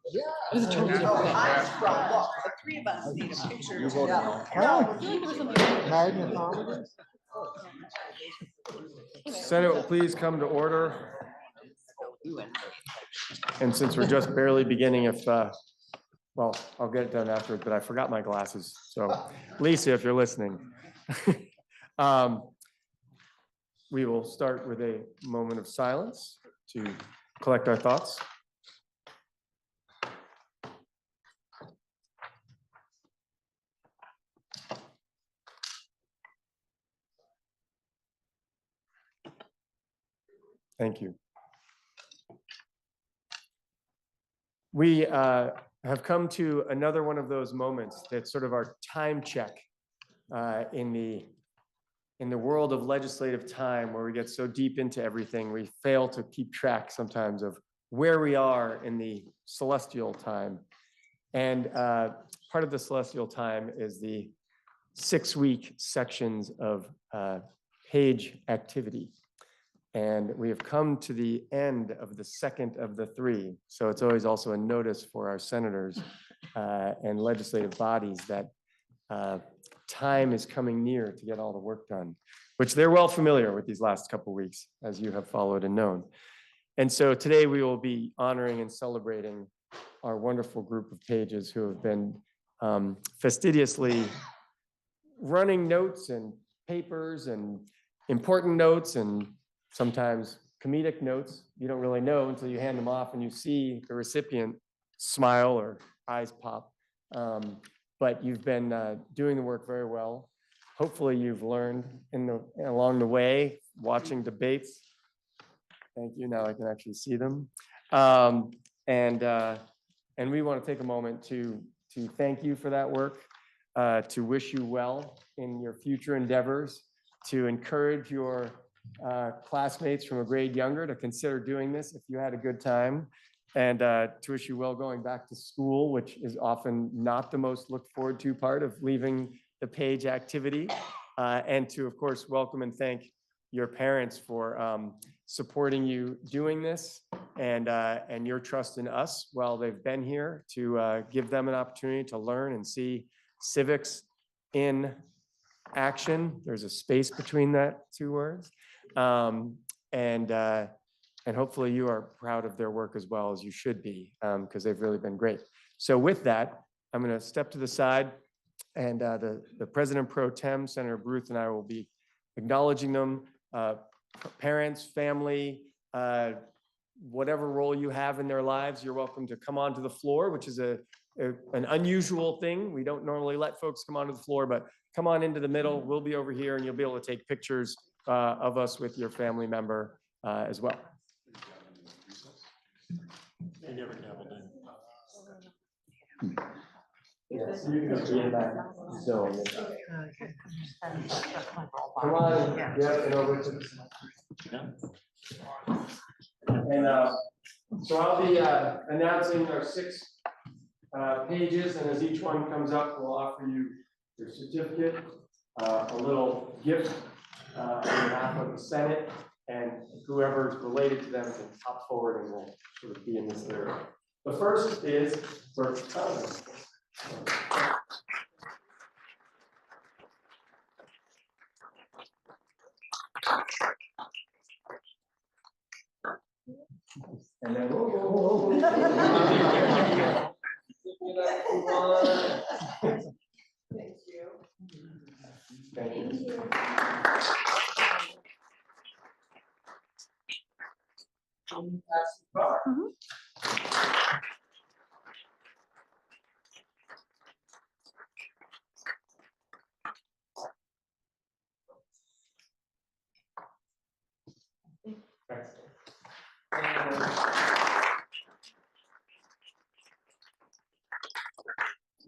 It was a totally different thing. The three of us need a picture. You voted no. I feel like it was something. Magna Senate will please come to order. And since we're just barely beginning, well, I'll get it done afterwards, but I forgot my glasses. So Lisa, if you're listening. We will start with a moment of silence to collect our thoughts. Thank you. We have come to another one of those moments that's sort of our time check in the world of legislative time, where we get so deep into everything, we fail to keep track sometimes of where we are in the celestial time. And part of the celestial time is the 6-week sections of page activity. And we have come to the end of the second of the 3. So it's always also a notice for our senators and legislative bodies that time is coming near to get all the work done, which they're well familiar with these last couple of weeks, as you have followed and known. And so today we will be honoring and celebrating our wonderful group of pages who have been fastidiously running notes and papers and important notes and sometimes comedic notes. You don't really know until you hand them off and you see the recipient smile or eyes pop. But you've been doing the work very well. Hopefully you've learned along the way, watching debates. Thank you, now I can actually see them. And we want to take a moment to thank you for that work, to wish you well in your future endeavors, to encourage your classmates from a grade younger to consider doing this if you had a good time, and to wish you well going back to school, which is often not the most looked forward to part of leaving the page activity, and to, of course, welcome and thank your parents for supporting you doing this, and your trust in us while they've been here, to give them an opportunity to learn and see civics in action. There's a space between that 2 words. And hopefully you are proud of their work as well, as you should be, because they've really been great. So with that, I'm going to step to the side, and the President Pro Tem, Senator Baruth, and I will be acknowledging them. Parents, family, whatever role you have in their lives, you're welcome to come onto the floor, which is an unusual thing. We don't normally let folks come onto the floor, but come on into the middle. We'll be over here, and you'll be able to take pictures of us with your family member as well. They never dabbled in. Yes, you can be in that zone. Come on, yeah, and over to the side. And so I'll be announcing our 6 pages, and as each one comes up, we'll offer you your certificate, a little gift on behalf of the Senate, and whoever's related to them can hop forward and we'll sort of be in this area. The first is for Congress. And then, Thank you. Thank you.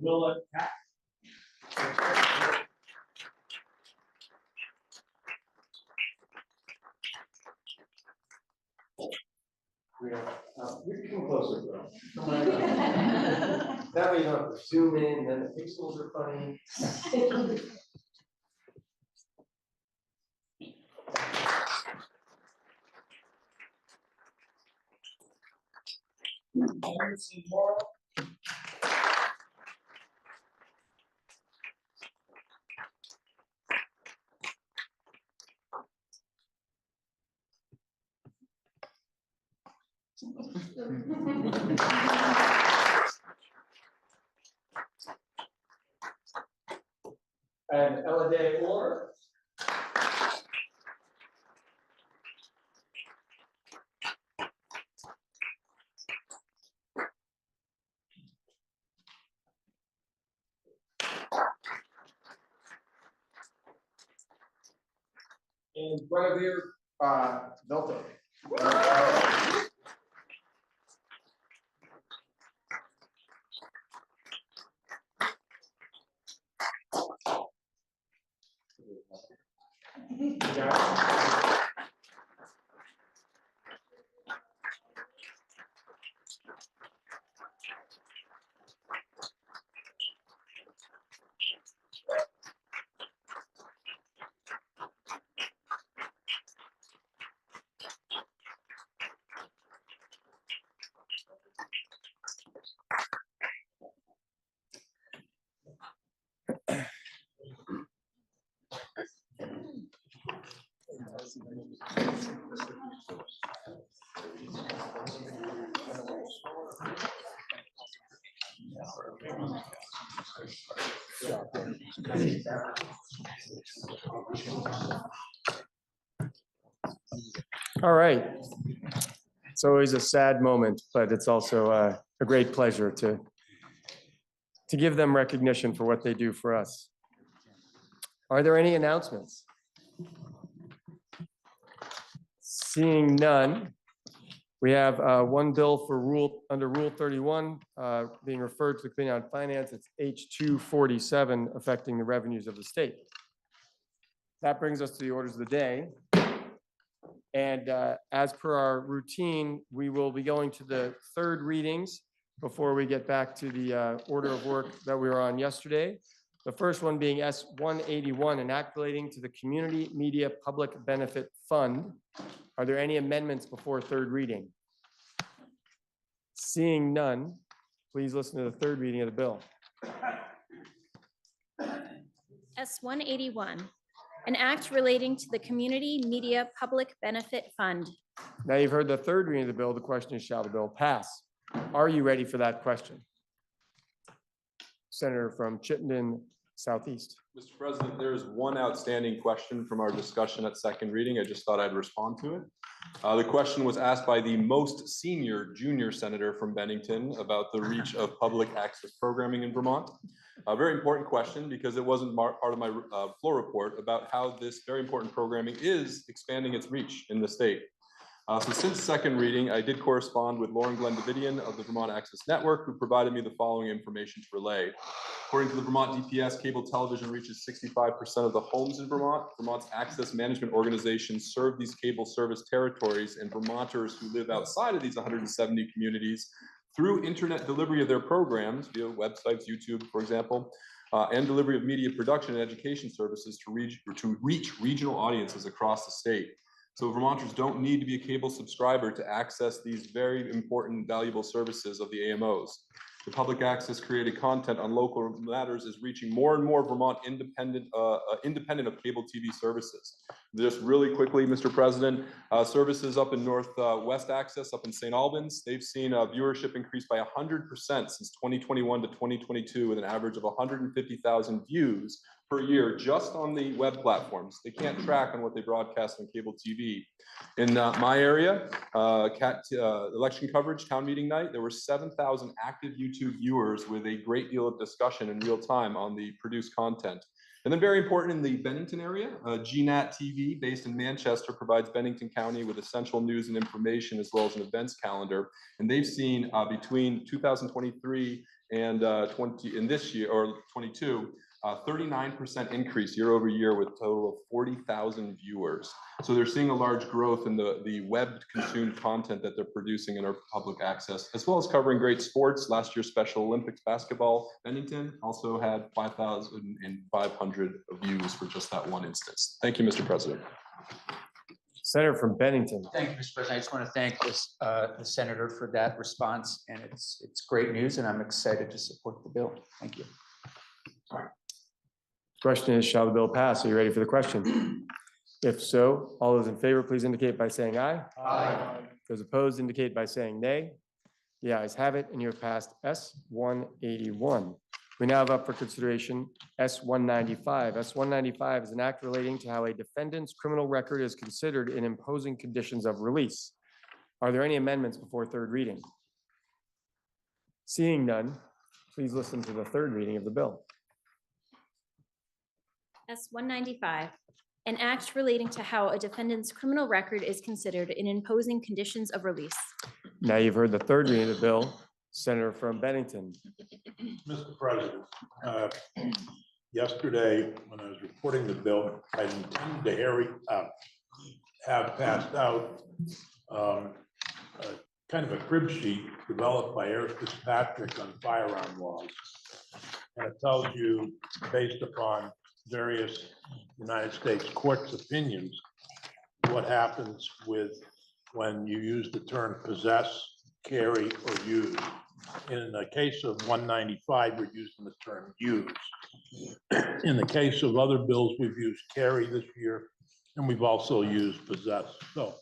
Willa Cat. You can come closer, bro. That way you don't have to zoom in, then the pixels are funny. And Elade Orr. And Guinevere Velto. All right. It's always a sad moment, but it's also a great pleasure to give them recognition for what they do for us. Are there any announcements? Seeing none, we have one bill for under Rule 31 being referred to the Committee on Finance. It's H247 affecting the revenues of the state. That brings us to the orders of the day. And as per our routine, we will be going to the third readings before we get back to the order of work that we were on yesterday. The first one being S-181, an act relating to the Community Media Public Benefit Fund. Are there any amendments before third reading? Seeing none, please listen to the third reading of the bill. S-181, an act relating to the Community Media Public Benefit Fund. Now you've heard the third reading of the bill. The question is, shall the bill pass? Are you ready for that question? Senator from Chittenden Southeast. Mr. President, there is one outstanding question from our discussion at second reading. I just thought I'd respond to it. The question was asked by the most senior junior senator from Bennington about the reach of public access programming in Vermont. A very important question because it wasn't part of my floor report about how this very important programming is expanding its reach in the state. So since second reading, I did correspond with Lauren Glendavidian of the Vermont Access Network, who provided me the following information to relay. According to the Vermont DPS, cable television reaches 65% of the homes in Vermont. Vermont's access management organizations serve these cable service territories, and Vermonters who live outside of these 170 communities through internet delivery of their programs via websites, YouTube, for example, and delivery of media production and education services to reach regional audiences across the state. So Vermonters don't need to be a cable subscriber to access these very important, valuable services of the AMOs. The public access created content on local matters is reaching more and more Vermont independent of cable TV services. Just really quickly, Mr. President, services up in Northwest Access up in St. Albans, they've seen viewership increase by 100% since 2021 to 2022 with an average of 150,000 views per year just on the web platforms. They can't track on what they broadcast on cable TV. In my area, election coverage, town meeting night, there were 7,000 active YouTube viewers with a great deal of discussion in real time on the produced content. And then very important in the Bennington area, GNAT TV based in Manchester provides Bennington County with essential news and information as well as an events calendar. And they've seen between 2023 and in this year or 22, 39% increase year over year with a total of 40,000 viewers. So they're seeing a large growth in the web consumed content that they're producing in our public access, as well as covering great sports. Last year's Special Olympics basketball, Bennington also had 5,500 views for just that one instance. Thank you, Mr. President. Senator from Bennington. Thank you, Mr. President. I just want to thank this, the senator for that response, and it's great news, and I'm excited to support the bill. Thank you. Question is, shall the bill pass? Are you ready for the question? If so, all those in favor, please indicate by saying aye. Aye. Those opposed indicate by saying nay. The ayes have it, and you have passed S 181. We now have up for consideration S 195. S 195 is an act relating to how a defendant's criminal record is considered in imposing conditions of release. Are there any amendments before third reading? Seeing none, please listen to the third reading of the bill. S 195, an act relating to how a defendant's criminal record is considered in imposing conditions of release. Now you've heard the third reading of the bill. Senator from Bennington. Mr. President, yesterday, when I was reporting the bill, I intended to have passed out kind of a crib sheet developed by Eric Fitzpatrick on firearm laws. And it tells you, based upon various United States courts' opinions, what happens with when you use the term possess, carry, or use. In the case of 195, we're using the term use. In the case of other bills, we've used carry this year, and we've also used possess. So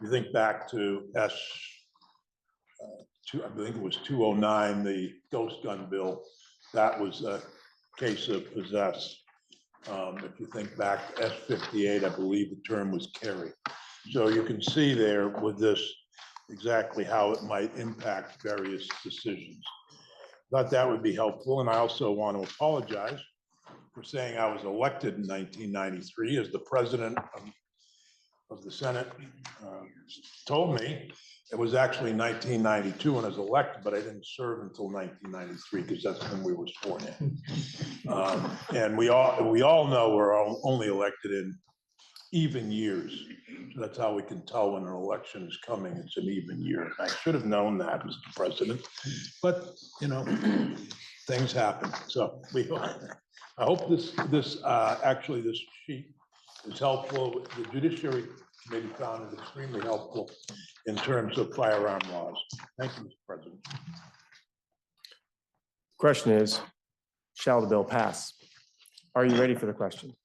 you think back to I think it was 209, the ghost gun bill, that was a case of possess. If you think back to S58, I believe the term was carry. So you can see there with this exactly how it might impact various decisions. Thought that would be helpful, and I also want to apologize for saying I was elected in 1993 as the president of the Senate told me. It was actually 1992 when I was elected, but I didn't serve until 1993 because that's when we were sworn in. And we all know we're only elected in even years. So that's how we can tell when an election is coming. It's an even year. I should have known that, Mr. President, but you know, things happen. So I hope this sheet is helpful. The Judiciary Committee found it extremely helpful in terms of firearm laws. Thank you, Mr. President. Question is, shall the bill pass? Are you ready for the question?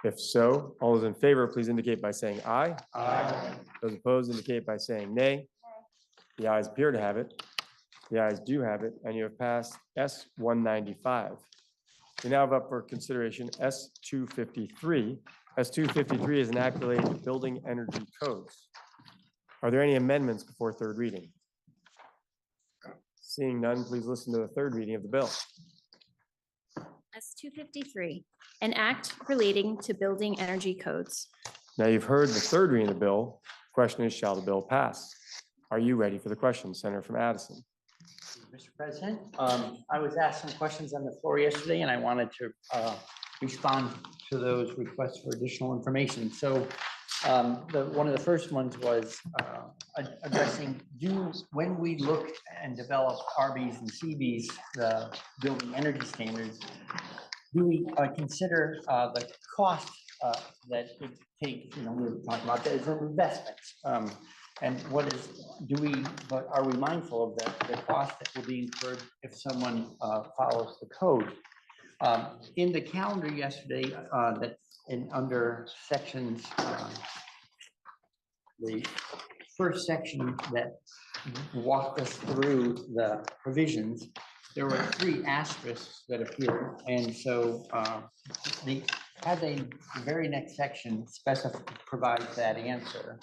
If so, all those in favor, please indicate by saying aye. Aye. Those opposed indicate by saying nay. The ayes appear to have it. The ayes do have it, and you have passed S 195. We now have up for consideration S 253. S 253 is an act related to building energy codes. Are there any amendments before third reading? Seeing none, please listen to the third reading of the bill. S 253, an act relating to building energy codes. Now you've heard the third reading of the bill. Question is, shall the bill pass? Are you ready for the question? Senator from Addison. Mr. President, I was asked some questions on the floor yesterday, and I wanted to respond to those requests for additional information. So one of the first ones was addressing when we look and develop RBs and CBs, the building energy standards, do we consider the cost that it takes, we were talking about that as an investment. And but are we mindful of the cost that will be incurred if someone follows the code? In the calendar yesterday, under sections, the first section that walked us through the provisions, there were 3 asterisks that appeared, and so the very next section provides that answer.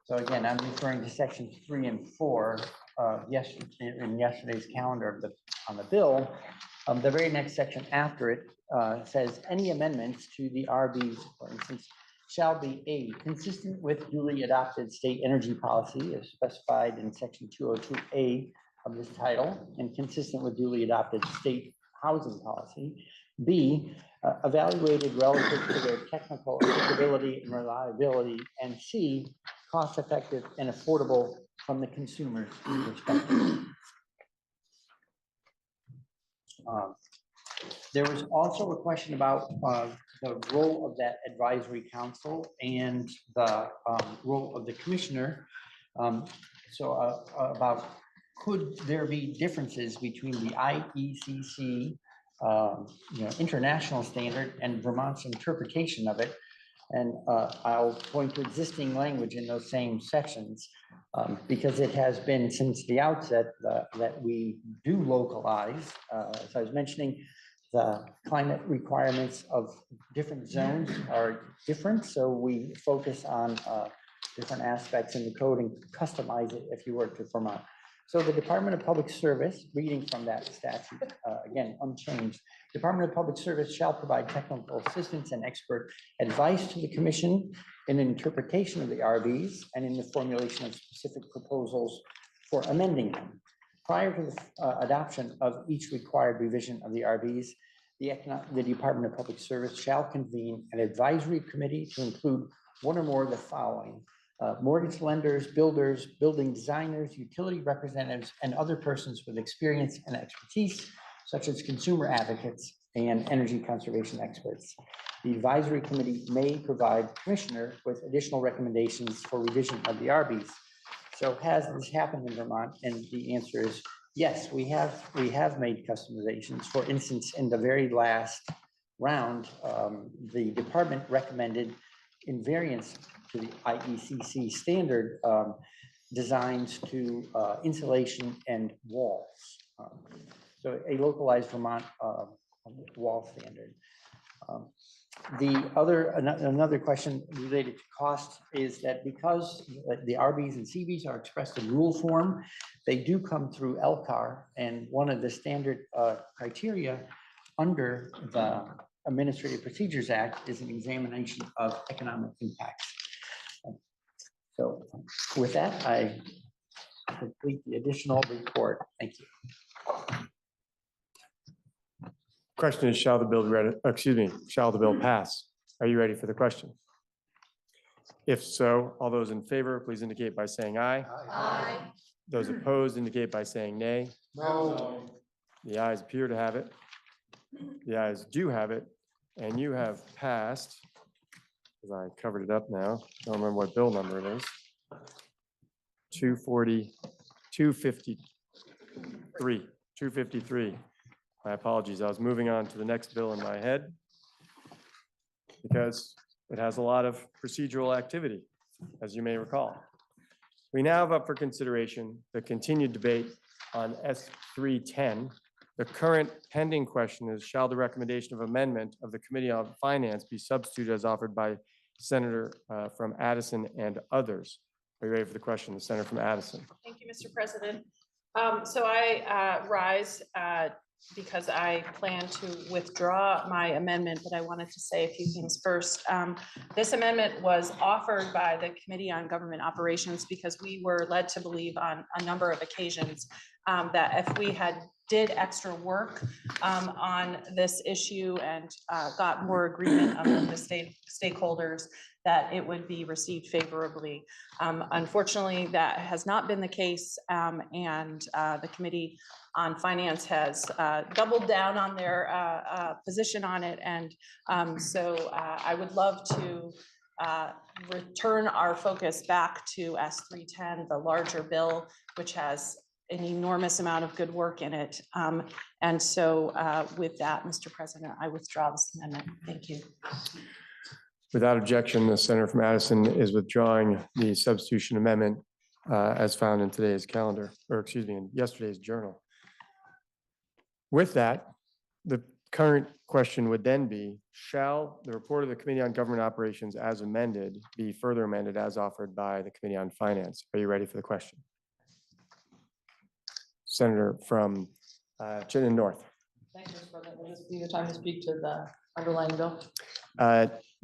So again, I'm referring to sections 3 and 4 in yesterday's calendar on the bill. The very next section after it says any amendments to the RBs, for instance, shall be A, consistent with duly adopted state energy policy as specified in section 202A of this title and consistent with duly adopted state housing policy. B, evaluated relative to their technical applicability and reliability. And C, cost effective and affordable from the consumer's perspective. There was also a question about the role of that advisory council and the role of the commissioner. About could there be differences between the IECC, international standard and Vermont's interpretation of it? And I'll point to existing language in those same sections because it has been since the outset that we do localize. As I was mentioning, the climate requirements of different zones are different, so we focus on different aspects in the code and customize it if you were to Vermont. So the Department of Public Service, reading from that statute, again, unchanged, Department of Public Service shall provide technical assistance and expert advice to the commission in interpretation of the RBs and in the formulation of specific proposals for amending them. Prior to the adoption of each required revision of the RBs, the Department of Public Service shall convene an advisory committee to include one or more of the following: mortgage lenders, builders, building designers, utility representatives, and other persons with experience and expertise, such as consumer advocates and energy conservation experts. The advisory committee may provide the commissioner with additional recommendations for revision of the RBs. So has this happened in Vermont? And the answer is yes, we have made customizations. For instance, in the very last round, the department recommended in variance to the IECC standard designs to insulation and walls. So a localized Vermont wall standard. Another question related to cost is that because the RBs and CBs are expressed in rule form, they do come through LCAR, and one of the standard criteria under the Administrative Procedures Act is an examination of economic impacts. So with that, I complete the additional report. Thank you. Question is, shall the bill pass? Are you ready for the question? If so, all those in favor, please indicate by saying aye. Aye. Those opposed indicate by saying nay. No. The ayes appear to have it. The ayes do have it, and you have passed, because I covered it up now, don't remember what bill number it is. 253. My apologies, I was moving on to the next bill in my head because it has a lot of procedural activity, as you may recall. We now have up for consideration the continued debate on S310. The current pending question is, shall the recommendation of amendment of the Committee on Finance be substituted as offered by Senator from Addison and others? Are you ready for the question? The Senator from Addison. Thank you, Mr. President. So I rise because I plan to withdraw my amendment, but I wanted to say a few things first. This amendment was offered by the Committee on Government Operations because we were led to believe on a number of occasions that if we had did extra work on this issue and got more agreement among the stakeholders, that it would be received favorably. Unfortunately, that has not been the case, and the Committee on Finance has doubled down on their position on it, and so I would love to return our focus back to S310, the larger bill, which has an enormous amount of good work in it. And so with that, Mr. President, I withdraw this amendment. Thank you. Without objection, the Senator from Addison is withdrawing the substitution amendment as found in today's calendar, or excuse me, in yesterday's journal. With that, the current question would then be, shall the report of the Committee on Government Operations as amended be further amended as offered by the Committee on Finance? Are you ready for the question? Senator from Chittenden North. Thank you, Mr. President. Will this be the time to speak to the underlying bill?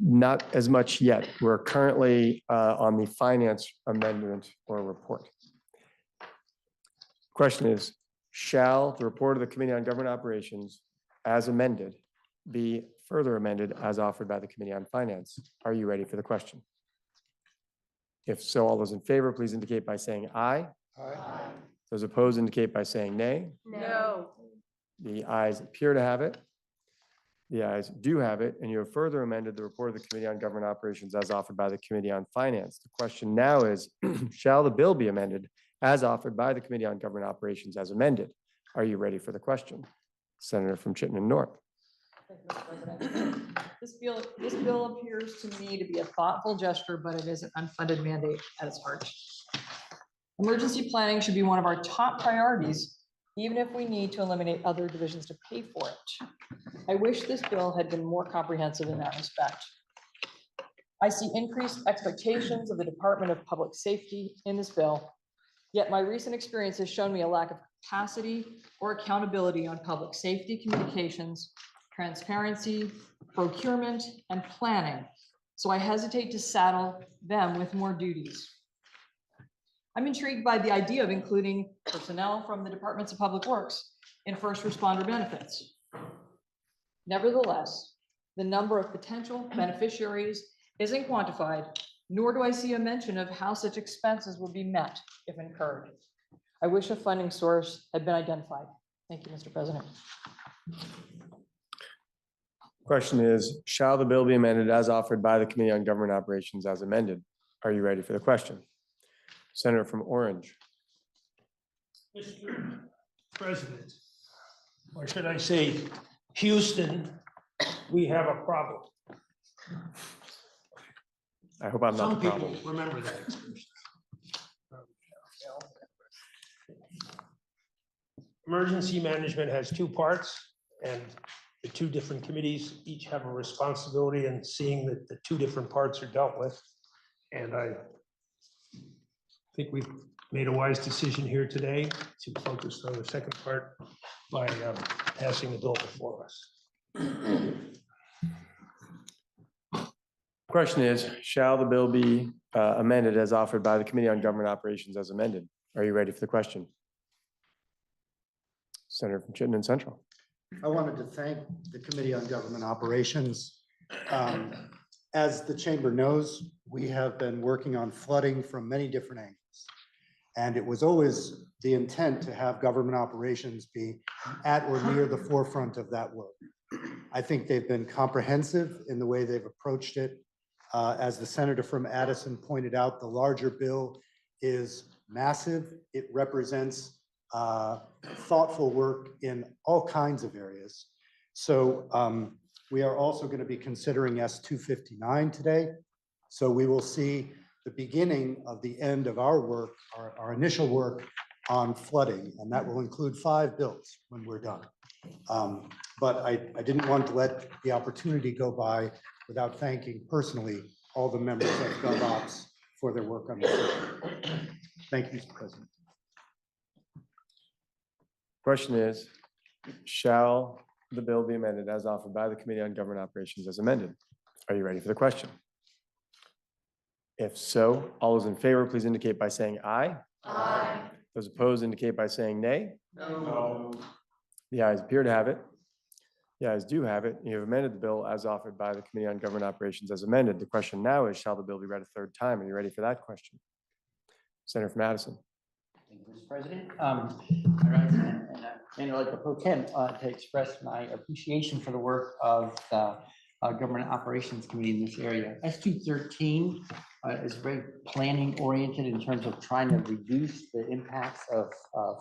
Not as much yet. We're currently on the finance amendment or report. Question is, shall the report of the Committee on Government Operations as amended be further amended as offered by the Committee on Finance? Are you ready for the question? If so, all those in favor, please indicate by saying aye. Aye. Those opposed indicate by saying nay. No. The ayes appear to have it. The ayes do have it, and you have further amended the report of the Committee on Government Operations as offered by the Committee on Finance. The question now is, shall the bill be amended as offered by the Committee on Government Operations as amended? Are you ready for the question? Senator from Chittenden North. Thank you, Mr. President. This bill appears to me to be a thoughtful gesture, but it is an unfunded mandate at its heart. Emergency planning should be one of our top priorities, even if we need to eliminate other divisions to pay for it. I wish this bill had been more comprehensive in that respect. I see increased expectations of the Department of Public Safety in this bill, yet my recent experience has shown me a lack of capacity or accountability on public safety communications, transparency, procurement, and planning. So I hesitate to saddle them with more duties. I'm intrigued by the idea of including personnel from the Departments of Public Works in first responder benefits. Nevertheless, the number of potential beneficiaries isn't quantified, nor do I see a mention of how such expenses will be met if incurred. I wish a funding source had been identified. Thank you, Mr. President. Question is, shall the bill be amended as offered by the Committee on Government Operations as amended? Are you ready for the question? Senator from Orange. Mr. President, or should I say, Houston, we have a problem. I hope I'm not Some the problem. people remember that expression. Emergency management has two parts, and the two different committees each have a responsibility in seeing that the two different parts are dealt with. And I think we've made a wise decision here today to focus on the second part by passing the bill before us. Question is, shall the bill be amended as offered by the Committee on Government Operations as amended? Are you ready for the question? Senator from Chittenden Central. I wanted to thank the Committee on Government Operations. As the chamber knows, we have been working on flooding from many different angles. And it was always the intent to have government operations be at or near the forefront of that work. I think they've been comprehensive in the way they've approached it. As the senator from Addison pointed out, the larger bill is massive. It represents thoughtful work in all kinds of areas. So we are also going to be considering S259 today. So we will see the beginning of the end of our work, our initial work on flooding, and that will include 5 bills when we're done. But I didn't want to let the opportunity go by without thanking personally all the members of GovOps for their work on this. Thank you, Mr. President. Question is, shall the bill be amended as offered by the Committee on Government Operations as amended? Are you ready for the question? If so, all those in favor, please indicate by saying aye. Aye. Those opposed indicate by saying nay. No. The ayes appear to have it. The ayes do have it. You have amended the bill as offered by the Committee on Government Operations as amended. The question now is, shall the bill be read a third time? Are you ready for that question? Senator from Addison. Thank you, Mr. President. I rise and like the pro tem to express my appreciation for the work of the Government Operations Committee in this area. S213 is very planning oriented in terms of trying to reduce the impacts of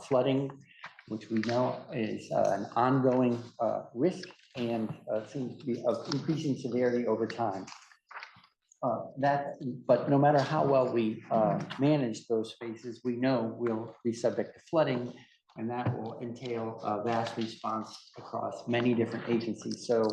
flooding, which we know is an ongoing risk and seems to be of increasing severity over time. But no matter how well we manage those spaces, we know we'll be subject to flooding, and that will entail a vast response across many different agencies. So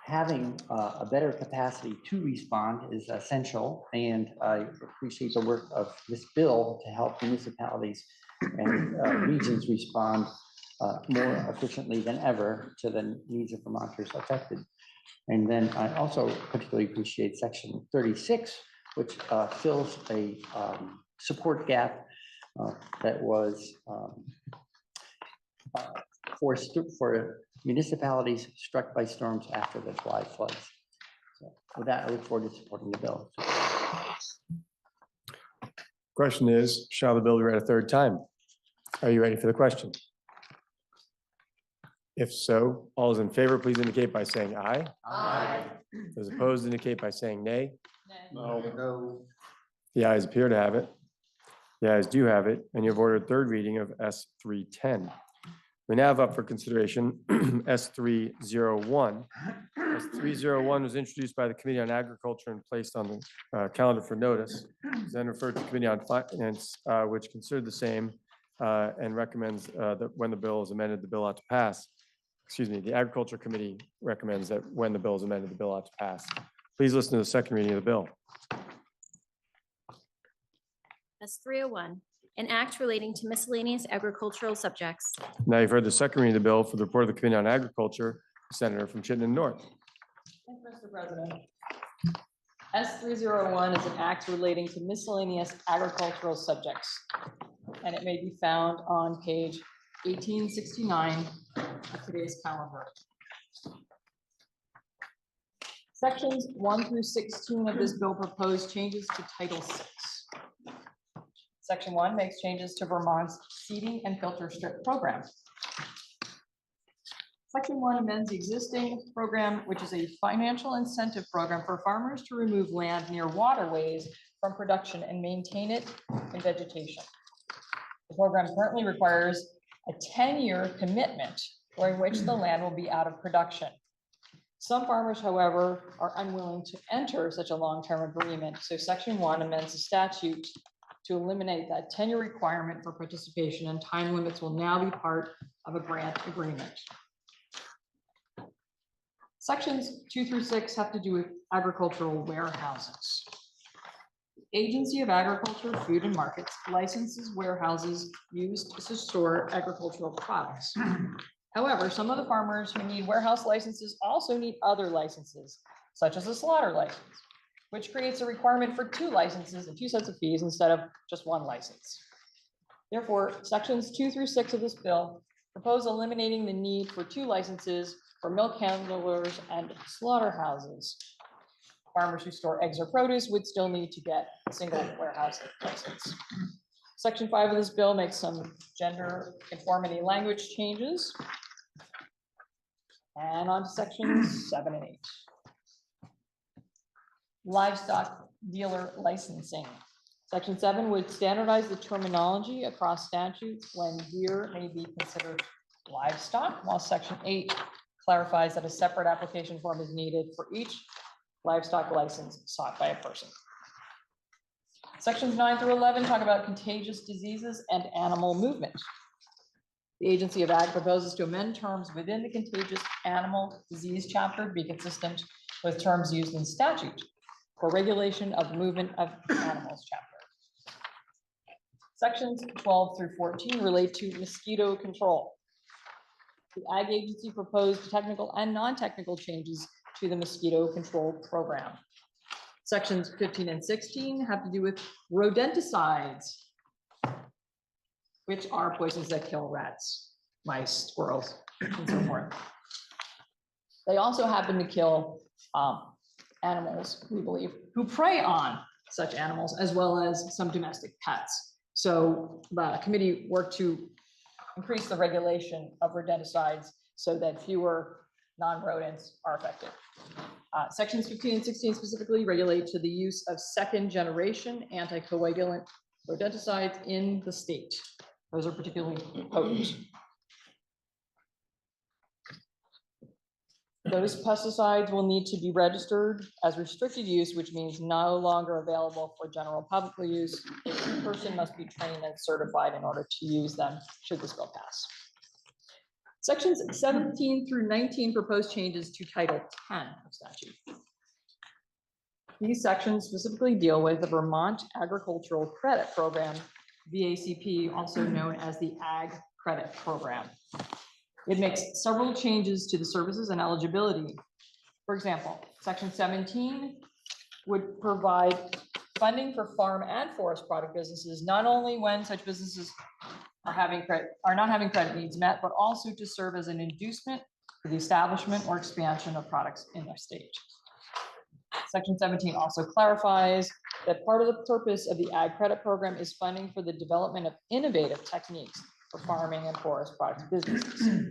having a better capacity to respond is essential, and I appreciate the work of this bill to help municipalities and regions respond more efficiently than ever to the needs of Vermonters affected. And then I also particularly appreciate section 36, which fills a support gap that was for municipalities struck by storms after the July floods. So with that, I look forward to supporting the bill. Question is, shall the bill be read a third time? Are you ready for the question? If so, all those in favor, please indicate by saying aye. Aye. Those opposed indicate by saying nay. No. The ayes appear to have it. The ayes do have it, and you've ordered third reading of S 310. We now have up for consideration S 301. S 301 was introduced by the Committee on Agriculture and placed on the calendar for notice. It's then referred to Committee on Finance, which considered the same and recommends that when the bill is amended, the bill ought to pass. Excuse me, the Agriculture Committee recommends that when the bill is amended, the bill ought to pass. Please listen to the second reading of the bill. S 301, an act relating to miscellaneous agricultural subjects. Now you've heard the second reading of the bill for the report of the Committee on Agriculture, Senator from Chittenden North. Thank you, Mr. President. S 301 is an act relating to miscellaneous agricultural subjects, and it may be found on page 1869 of today's calendar. Sections 1 through 16 of this bill propose changes to Title VI. Section 1 makes changes to Vermont's seeding and filter strip program. Section 1 amends the existing program, which is a financial incentive program for farmers to remove land near waterways from production and maintain it in vegetation. The program currently requires a 10-year commitment during which the land will be out of production. Some farmers, however, are unwilling to enter such a long-term agreement, so Section 1 amends the statute to eliminate that 10-year requirement for participation, and time limits will now be part of a grant agreement. Sections 2 through 6 have to do with agricultural warehouses. Agency of Agriculture, Food and Markets licenses warehouses used to store agricultural products. However, some of the farmers who need warehouse licenses also need other licenses, such as a slaughter license, which creates a requirement for 2 licenses and 2 sets of fees instead of just 1 license. Therefore, sections 2 through 6 of this bill propose eliminating the need for 2 licenses for milk handlers and slaughterhouses. Farmers who store eggs or produce would still need to get a single warehouse license. Section 5 of this bill makes some gender conformity language changes. And on to sections 7 and 8. Livestock dealer licensing. Section 7 would standardize the terminology across statutes when deer may be considered livestock, while Section 8 clarifies that a separate application form is needed for each livestock license sought by a person. Sections 9 through 11 talk about contagious diseases and animal movement. The Agency of Ag proposes to amend terms within the contagious animal disease chapter to be consistent with terms used in statute for regulation of movement of animals chapter. Sections 12 through 14 relate to mosquito control. The Ag Agency proposed technical and non-technical changes to the mosquito control program. Sections 15 and 16 have to do with rodenticides, which are poisons that kill rats, mice, squirrels, and so forth. They also happen to kill animals, we believe, who prey on such animals, as well as some domestic pets. So the committee worked to increase the regulation of rodenticides so that fewer non-rodents are affected. Sections 15 and 16 specifically regulate to the use of second-generation anticoagulant rodenticides in the state. Those are particularly potent. Those pesticides will need to be registered as restricted use, which means no longer available for general public use. The person must be trained and certified in order to use them should this bill pass. Sections 17 through 19 propose changes to Title 10 of statute. These sections specifically deal with the Vermont Agricultural Credit Program, VACP, also known as the Ag Credit Program. It makes several changes to the services and eligibility. For example, Section 17 would provide funding for farm and forest product businesses, not only when such businesses are not having credit needs met, but also to serve as an inducement for the establishment or expansion of products in their state. Section 17 also clarifies that part of the purpose of the Ag Credit Program is funding for the development of innovative techniques for farming and forest products businesses.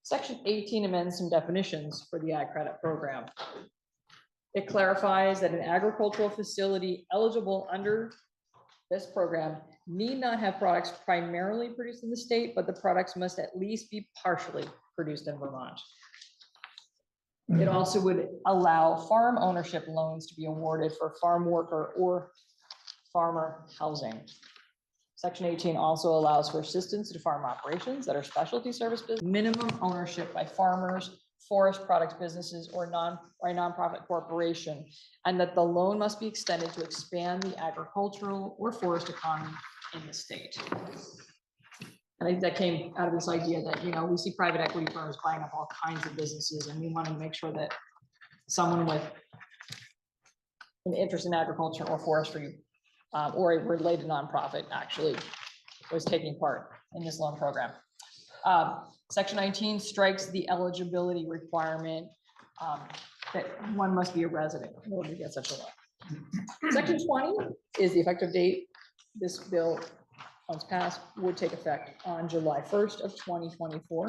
Section 18 amends some definitions for the ag credit program. It clarifies that an agricultural facility eligible under this program need not have products primarily produced in the state, but the products must at least be partially produced in Vermont. It also would allow farm ownership loans to be awarded for farm worker or farmer housing. Section 18 also allows for assistance to farm operations that are specialty service business, minimum ownership by farmers, forest products businesses, or a nonprofit corporation, and that the loan must be extended to expand the agricultural or forest economy in the state. I think that came out of this idea that, we see private equity firms buying up all kinds of businesses, and we want to make sure that someone with an interest in agriculture or forestry or a related nonprofit actually was taking part in this loan program. Section 19 strikes the eligibility requirement that one must be a resident in order to get such a loan. Section 20 is the effective date. This bill, once passed, would take effect on July 1st of 2024.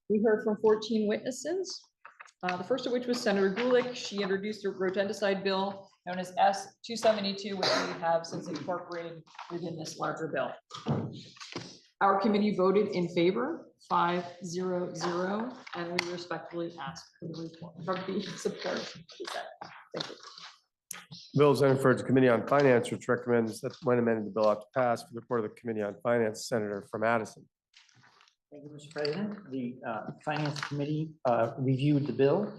We heard from 14 witnesses. The first of which was Senator Gulick. She introduced a rodenticide bill known as S-272, which we have since incorporated within this larger bill. Our committee voted in favor, 5-0-0, and we respectfully ask for the report from the support. Thank you. Bill is referred to Committee on Finance, which recommends that when amended, the bill ought to pass. For the report of the Committee on Finance, Senator from Addison. Thank you, Mr. President. The Finance Committee reviewed the bill,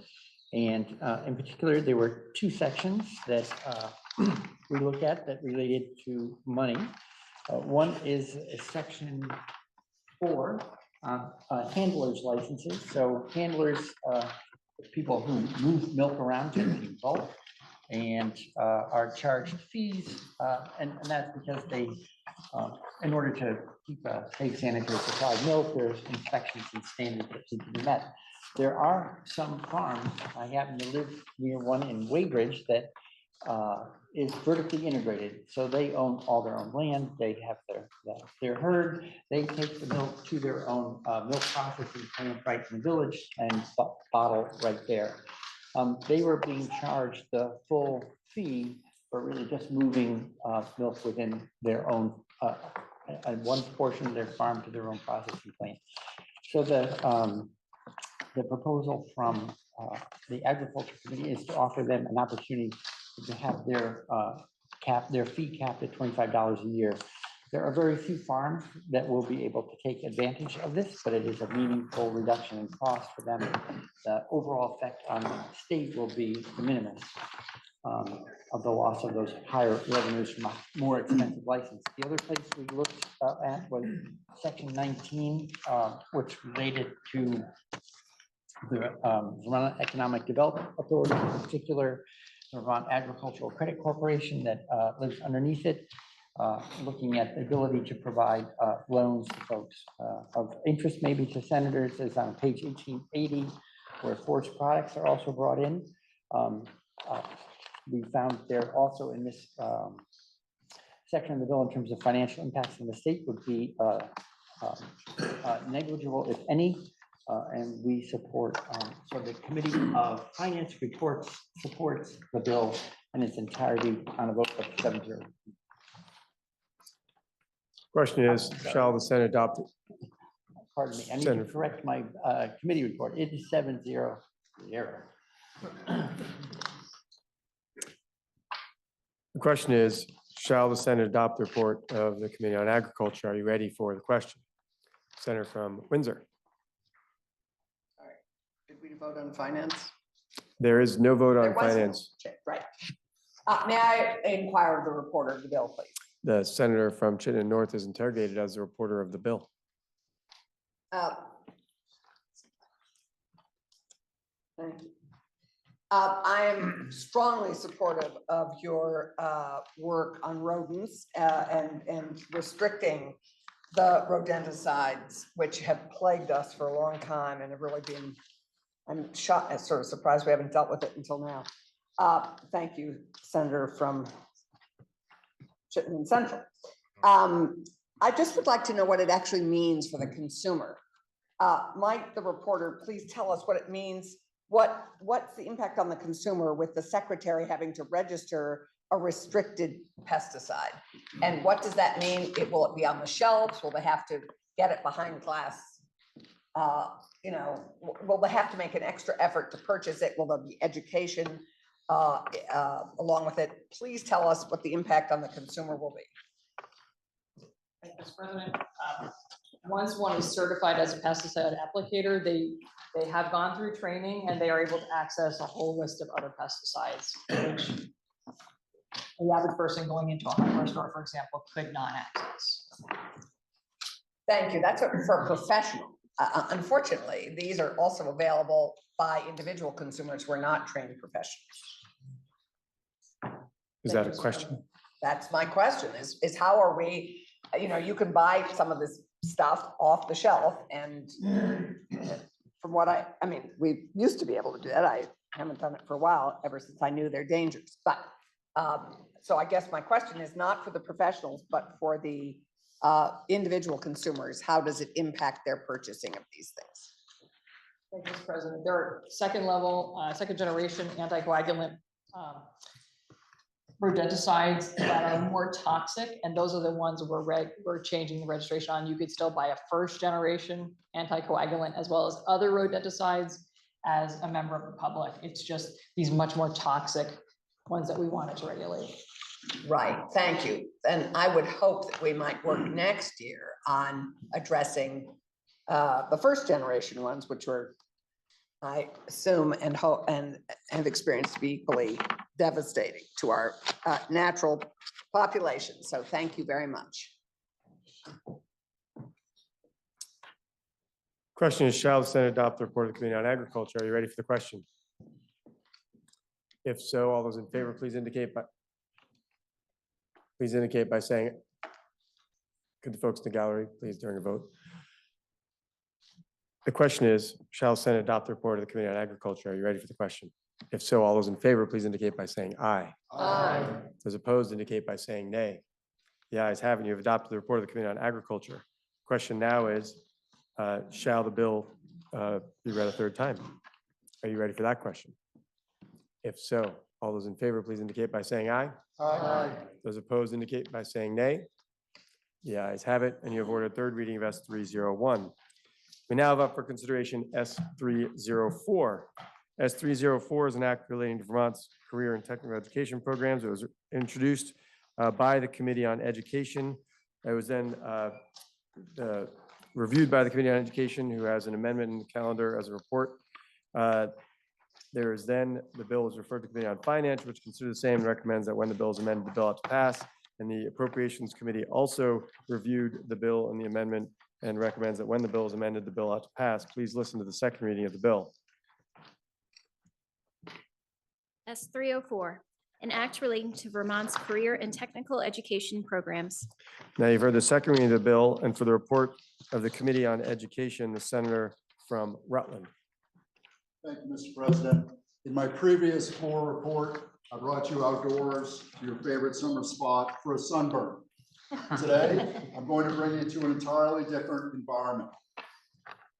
and in particular, there were two sections that we looked at that related to money. One is Section 4, handlers licenses. So handlers, people who move milk around generally in bulk and are charged fees, and that's because they, in order to keep a safe sanitary supply of milk, there's inspections and standards that need to be met. There are some farms, I happen to live near one in Weybridge that is vertically integrated. So they own all their own land, they have their herd, they take the milk to their own milk processing plant right in the village and bottle right there. They were being charged the full fee for really just moving milk within their own, one portion of their farm to their own processing plant. So the proposal from the Agriculture Committee is to offer them an opportunity to have their fee capped at $25 a year. There are very few farms that will be able to take advantage of this, but it is a meaningful reduction in cost for them. The overall effect on the state will be the minimus of the loss of those higher revenues from a more expensive license. The other place we looked at was Section 19, which related to the Vermont Economic Development Authority, in particular, the Vermont Agricultural Credit Corporation that lives underneath it, looking at the ability to provide loans to folks. Of interest maybe to senators is on page 1880, where forest products are also brought in. We found there also in this section of the bill in terms of financial impacts on the state would be negligible, if any. And we support, so the Committee of Finance supports the bill in its entirety on a vote of 7-0. Question is, shall the Senate adopt it? Pardon me, I need to correct my committee report. It is 7-0-0. The question is, shall the Senate adopt the report of the Committee on Agriculture? Are you ready for the question? Senator from Windsor. Did we vote on finance? There is no vote on There wasn't. finance. Right. May I inquire of the reporter of the bill, please? The senator from Chittenden North is interrogated as the reporter of the bill. Thank you. I am strongly supportive of your work on rodents and restricting the rodenticides, which have plagued us for a long time and have really been, I'm shocked, sort of surprised we haven't dealt with it until now. Thank you, Senator from Chittenden Central. I just would like to know what it actually means for the consumer. Mike, the reporter, please tell us what it means. What's the impact on the consumer with the secretary having to register a restricted pesticide? And what does that mean? Will it be on the shelves? Will they have to get it behind glass? Will they have to make an extra effort to purchase it? Will there be education along with it? Please tell us what the impact on the consumer will be. Thank you, Mr. President. Once one is certified as a pesticide applicator, they have gone through training and they are able to access a whole list of other pesticides, which the average person going into a hardware store, for example, could not access. Thank you. That's for professional. Unfortunately, these are also available by individual consumers who are not trained professionals. Is that a question? That's my question is how are we, you can buy some of this stuff off the shelf and from what I mean, we used to be able to do that. I haven't done it for a while, ever since I knew they're dangerous. But so I guess my question is not for the professionals, but for the individual consumers. How does it impact their purchasing of these things? Thank you, Mr. President. There are second generation anticoagulant rodenticides that are more toxic, and those are the ones we're changing the registration on. You could still buy a first generation anticoagulant as well as other rodenticides as a member of the public. It's just these much more toxic ones that we wanted to regulate. Right, thank you. And I would hope that we might work next year on addressing the first generation ones, which were, I assume and hope and have experienced to be equally devastating to our natural population. So thank you very much. Question is, shall the Senate adopt the report of the Committee on Agriculture? Are you ready for the question? If so, all those in favor, please indicate by saying, could the folks in the gallery please during a vote? The question is, shall the Senate adopt the report of the Committee on Agriculture? Are you ready for the question? If so, all those in favor, please indicate by saying aye. Aye. Those opposed indicate by saying nay. The ayes have it. You have adopted the report of the Committee on Agriculture. Question now is, shall the bill be read a third time? Are you ready for that question? If so, all those in favor, please indicate by saying aye. Aye. Those opposed indicate by saying nay. The ayes have it, and you have ordered third reading of S301. We now have up for consideration S304. S304 is an act relating to Vermont's career and technical education programs. It was introduced by the Committee on Education. It was then reviewed by the Committee on Education, who has an amendment in the calendar as a report. There is then, the bill is referred to Committee on Finance, which considers the same and recommends that when the bill is amended, the bill ought to pass. And the Appropriations Committee also reviewed the bill and the amendment and recommends that when the bill is amended, the bill ought to pass. Please listen to the second reading of the bill. S304, an act relating to Vermont's career and technical education programs. Now you've heard the second reading of the bill, and for the report of the Committee on Education, the senator from Rutland. Thank you, Mr. President. In my previous floor report, I brought you outdoors to your favorite summer spot for a sunburn. Today, I'm going to bring you to an entirely different environment.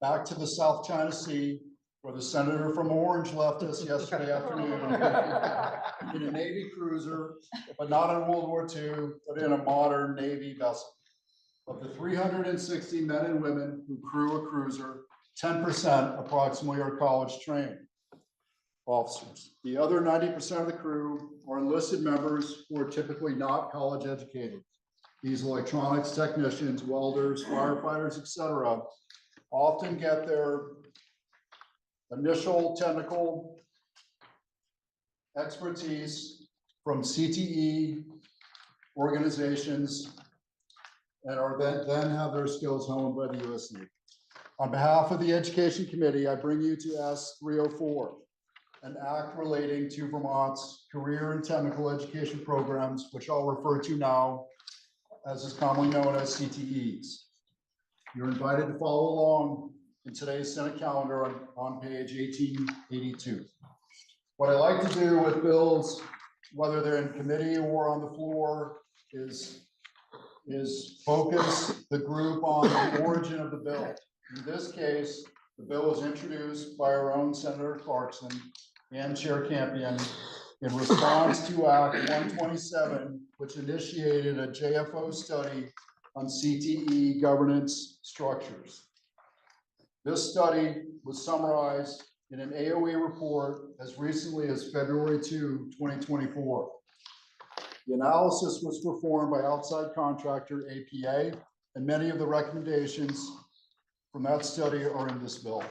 Back to the South China Sea, where the senator from Orange left us yesterday afternoon in a Navy cruiser, but not in World War II, but in a modern Navy vessel. Of the 360 men and women who crew a cruiser, 10% approximately are college trained officers. The other 90% of the crew are enlisted members who are typically not college educated. These electronics technicians, welders, firefighters, etc., often get their initial technical expertise from CTE organizations and are then have their skills honed by the U.S. Navy. On behalf of the Education Committee, I bring you to S304, an act relating to Vermont's career and technical education programs, which I'll refer to now as is commonly known as CTEs. You're invited to follow along in today's Senate calendar on page 1882. What I like to do with bills, whether they're in committee or on the floor, is focus the group on the origin of the bill. In this case, the bill was introduced by our own Senator Clarkson and Chair Campion in response to Act 127, which initiated a JFO study on CTE governance structures. This study was summarized in an AOE report as recently as February 2, 2024. The analysis was performed by outside contractor APA, and many of the recommendations from that study are in this bill.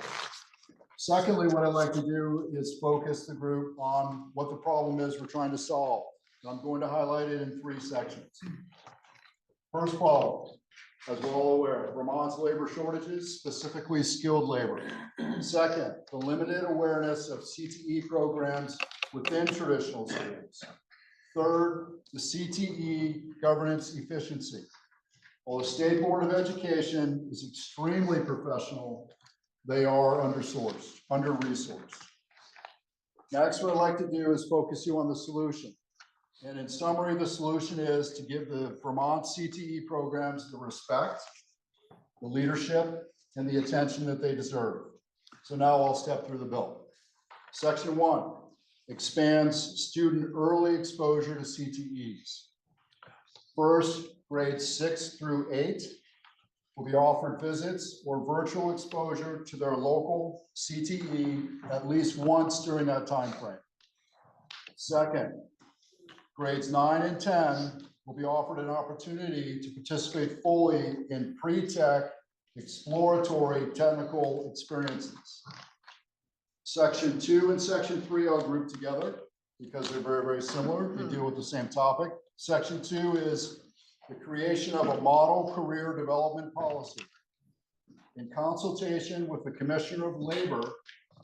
Secondly, what I'd like to do is focus the group on what the problem is we're trying to solve. And I'm going to highlight it in 3 sections. First problem, as we're all aware, Vermont's labor shortages, specifically skilled labor. Second, the limited awareness of CTE programs within traditional schools. Third, the CTE governance efficiency. While the State Board of Education is extremely professional, they are under-resourced. Next, what I'd like to do is focus you on the solution. And in summary, the solution is to give the Vermont CTE programs the respect, the leadership, and the attention that they deserve. So now I'll step through the bill. Section 1 expands student early exposure to CTEs. First, grades 6 through 8 will be offered visits or virtual exposure to their local CTE at least once during that time frame. Second, grades 9 and 10 will be offered an opportunity to participate fully in pre-tech exploratory technical experiences. Section 2 and Section 3 are grouped together because they're very, very similar. They deal with the same topic. Section 2 is the creation of a model career development policy. In consultation with the Commissioner of Labor,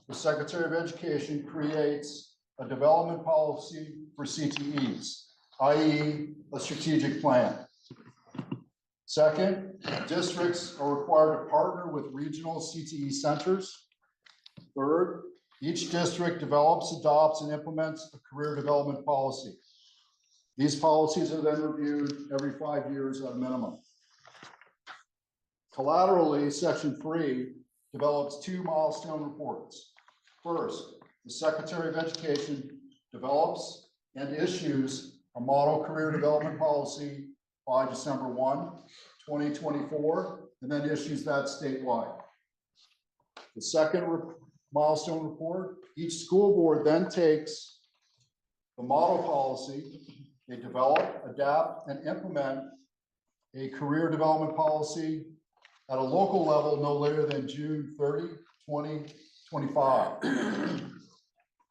the Secretary of Education creates a development policy for CTEs, i.e. a strategic plan. Second, districts are required to partner with regional CTE centers. Third, each district develops, adopts, and implements a career development policy. These policies are then reviewed every 5 years at a minimum. Collaterally, Section 3 develops 2 milestone reports. First, the Secretary of Education develops and issues a model career development policy by December 1, 2024, and then issues that statewide. The second milestone report, each school board then takes the model policy, they develop, adapt, and implement a career development policy at a local level no later than June 30, 2025.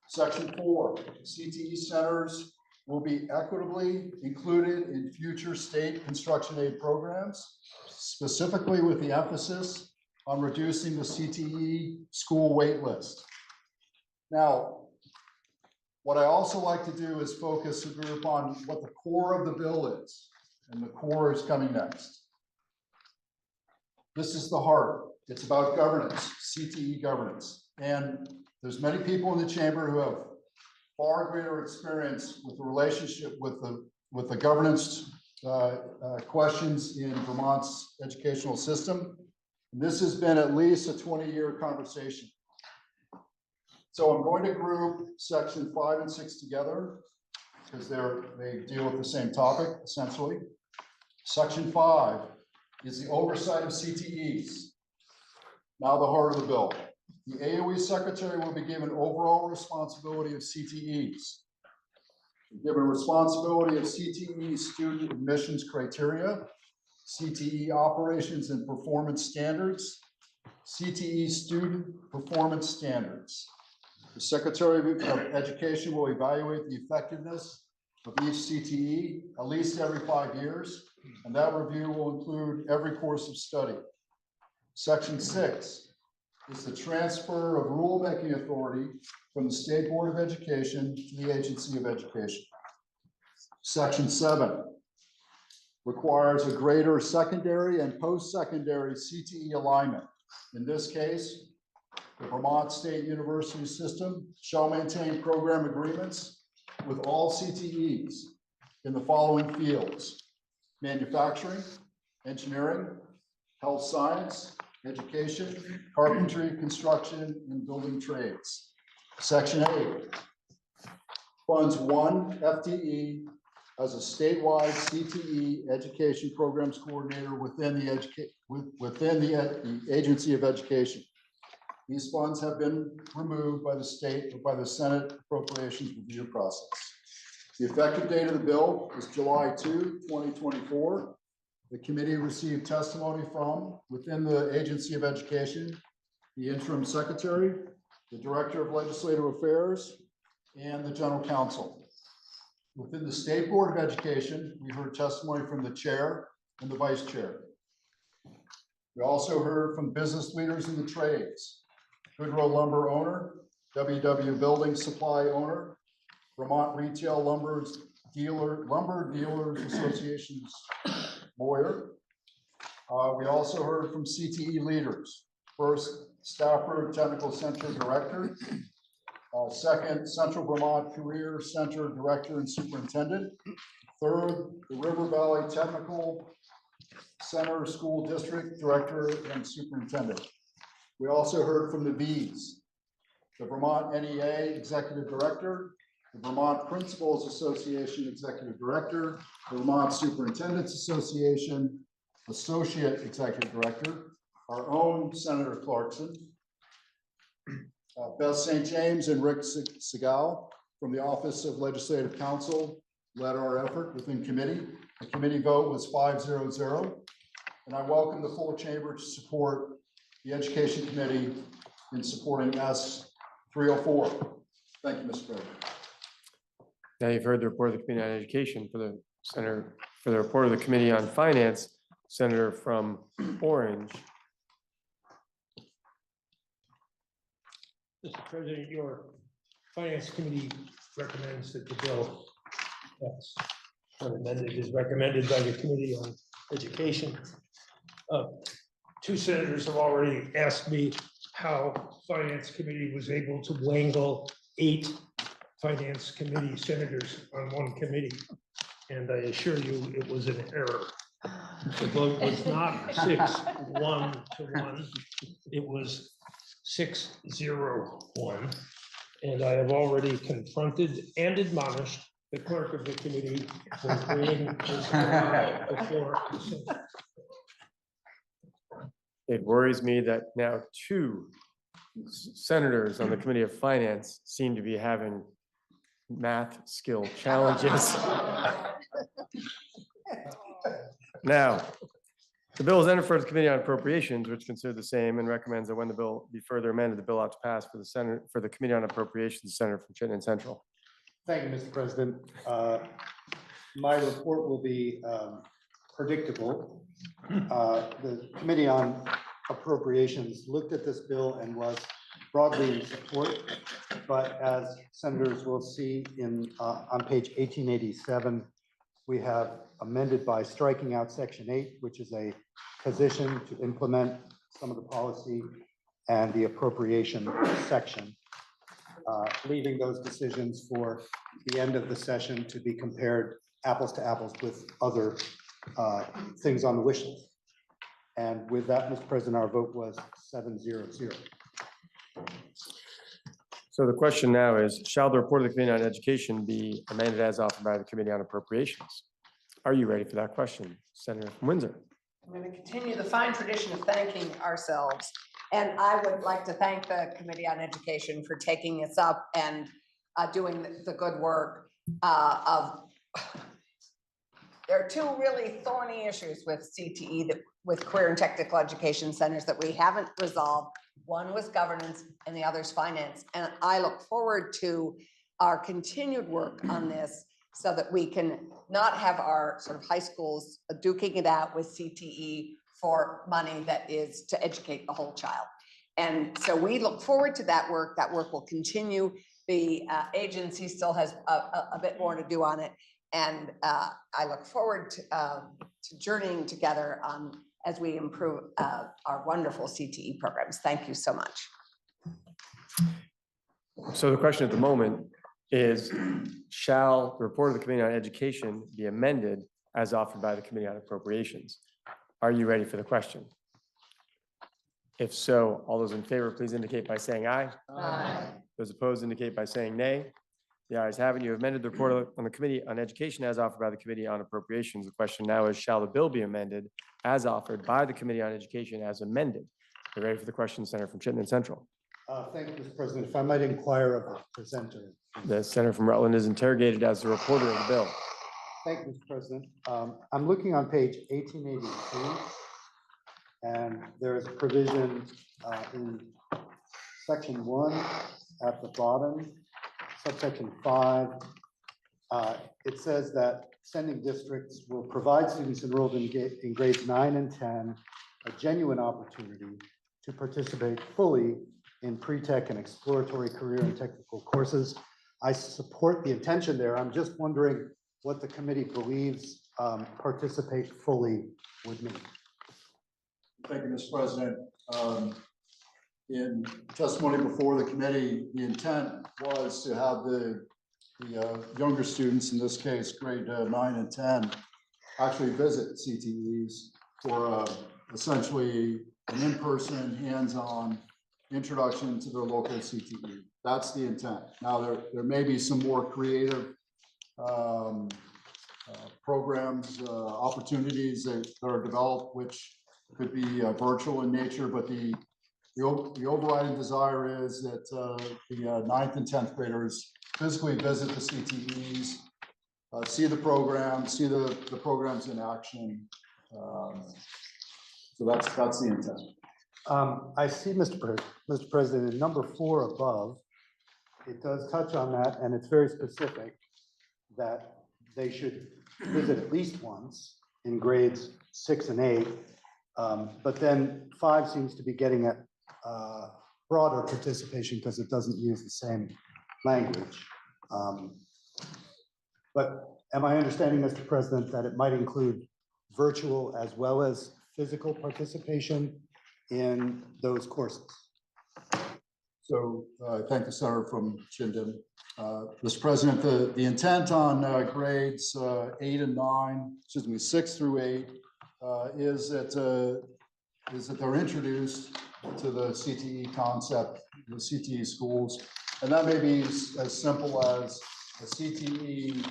Section 4, CTE centers will be equitably included in future state construction aid programs, specifically with the emphasis on reducing the CTE school wait list. Now, what I also like to do is focus the group on what the core of the bill is, and the core is coming next. This is the heart. It's about governance, CTE governance. And there's many people in the chamber who have far greater experience with the relationship with the governance questions in Vermont's educational system. And this has been at least a 20-year conversation. So I'm going to group section 5 and 6 together because they deal with the same topic, essentially. Section 5 is the oversight of CTEs. Now the heart of the bill. The AOE secretary will be given overall responsibility of CTEs. Given responsibility of CTE student admissions criteria, CTE operations and performance standards, CTE student performance standards. The Secretary of Education will evaluate the effectiveness of each CTE at least every 5 years, and that review will include every course of study. Section 6 is the transfer of rulemaking authority from the State Board of Education to the Agency of Education. Section 7 requires a greater secondary and post-secondary CTE alignment. In this case, the Vermont State University system shall maintain program agreements with all CTEs in the following fields: manufacturing, engineering, health science, education, carpentry, construction, and building trades. Section 8 funds one FTE as a statewide CTE education programs coordinator within the Agency of Education. These funds have been removed by the state or by the Senate Appropriations Review process. The effective date of the bill is July 2, 2024. The committee received testimony from within the Agency of Education, the interim secretary, the director of legislative affairs, and the general counsel. Within the State Board of Education, we heard testimony from the chair and the vice chair. We also heard from business leaders in the trades, Goodrow Lumber owner, WW Building Supply owner, Vermont Retail Lumber Dealers Association's lawyer. We also heard from CTE leaders. First, Stafford Technical Center Director. Second, Central Vermont Career Center Director and Superintendent. Third, the River Valley Technical Center School District Director and Superintendent. We also heard from the V's, the Vermont NEA Executive Director, the Vermont Principals Association Executive Director, the Vermont Superintendents Association Associate Executive Director, our own Senator Clarkson, Beth St. James and Rick Segal from the Office of Legislative Counsel led our effort within committee. The committee vote was 5-0-0, and I welcome the full chamber to support the Education Committee in supporting S 304. Thank you, Mr. President. Now you've heard the report of the Committee on Education for the report of the Committee on Finance, Senator from Orange. Mr. President, your Finance Committee recommends that the bill that's amended is recommended by the Committee on Education. Two senators have already asked me how Finance Committee was able to wangle 8 Finance Committee senators on one committee. And I assure you, it was an error. The vote was not 6-1-1. It was 6-0-1. And I have already confronted and admonished the clerk of the committee for bringing this before the Senate. It worries me that now 2 senators on the Committee of Finance seem to be having math skill challenges. Now, the bill is entered for the Committee on Appropriations, which considered the same and recommends that when the bill be further amended, the bill ought to pass for the Senate, for the Committee on Appropriations, Senator from Chittenden Central. Thank you, Mr. President. My report will be predictable. The Committee on Appropriations looked at this bill and was broadly in support, but as senators will see on page 1887, we have amended by striking out section 8, which is a position to implement some of the policy and the appropriation section, leaving those decisions for the end of the session to be compared apples to apples with other things on the wish list. And with that, Mr. President, our vote was 7-0-0. So the question now is, shall the report of the Committee on Education be amended as offered by the Committee on Appropriations? Are you ready for that question? Senator from Windsor. I'm going to continue the fine tradition of thanking ourselves. And I would like to thank the Committee on Education for taking us up and doing the good work of. There are 2 really thorny issues with CTE, with career and technical education centers, that we haven't resolved. One was governance and the other is finance. And I look forward to our continued work on this so that we can not have our sort of high schools duking it out with CTE for money that is to educate the whole child. And so we look forward to that work. That work will continue. The agency still has a bit more to do on it. And I look forward to journeying together as we improve our wonderful CTE programs. Thank you so much. So the question at the moment is, shall the report of the Committee on Education be amended as offered by the Committee on Appropriations? Are you ready for the question? If so, all those in favor, please indicate by saying aye. Aye. Those opposed indicate by saying nay. The ayes have it. You have amended the report on the Committee on Education as offered by the Committee on Appropriations. The question now is, shall the bill be amended as offered by the Committee on Education as amended? Are you ready for the question, Senator from Chittenden Central? Thank you, Mr. President. If I might inquire of the presenter. The Senator from Rutland is interrogated as the reporter of the bill. Thank you, Mr. President. I'm looking on page 1882. And there is a provision in section 1 at the bottom, subsection 5. It says that sending districts will provide students enrolled in grades 9 and 10 a genuine opportunity to participate fully in pre-tech and exploratory career and technical courses. I support the intention there. I'm just wondering what the committee believes participate fully would mean. Thank you, Mr. President. In testimony before the committee, the intent was to have the younger students, in this case, grade 9 and 10, actually visit CTEs for essentially an in-person, hands-on introduction to their local CTE. That's the intent. Now, there may be some more creative programs, opportunities that are developed, which could be virtual in nature, but the overriding desire is that the 9th and 10th graders physically visit the CTEs, see the program, see the programs in action. So that's the intent. I see, Mr. President, in number 4 above, it does touch on that, and it's very specific that they should visit at least once in grades 6 and 8. But then 5 seems to be getting at broader participation because it doesn't use the same language. But am I understanding, Mr. President, that it might include virtual as well as physical participation in those courses? So I thank the senator from Chittenden. Mr. President, the intent on grades 8 and 9, excuse me, 6 through 8, is that they're introduced to the CTE concept, the CTE schools, and that may be as simple as a CTE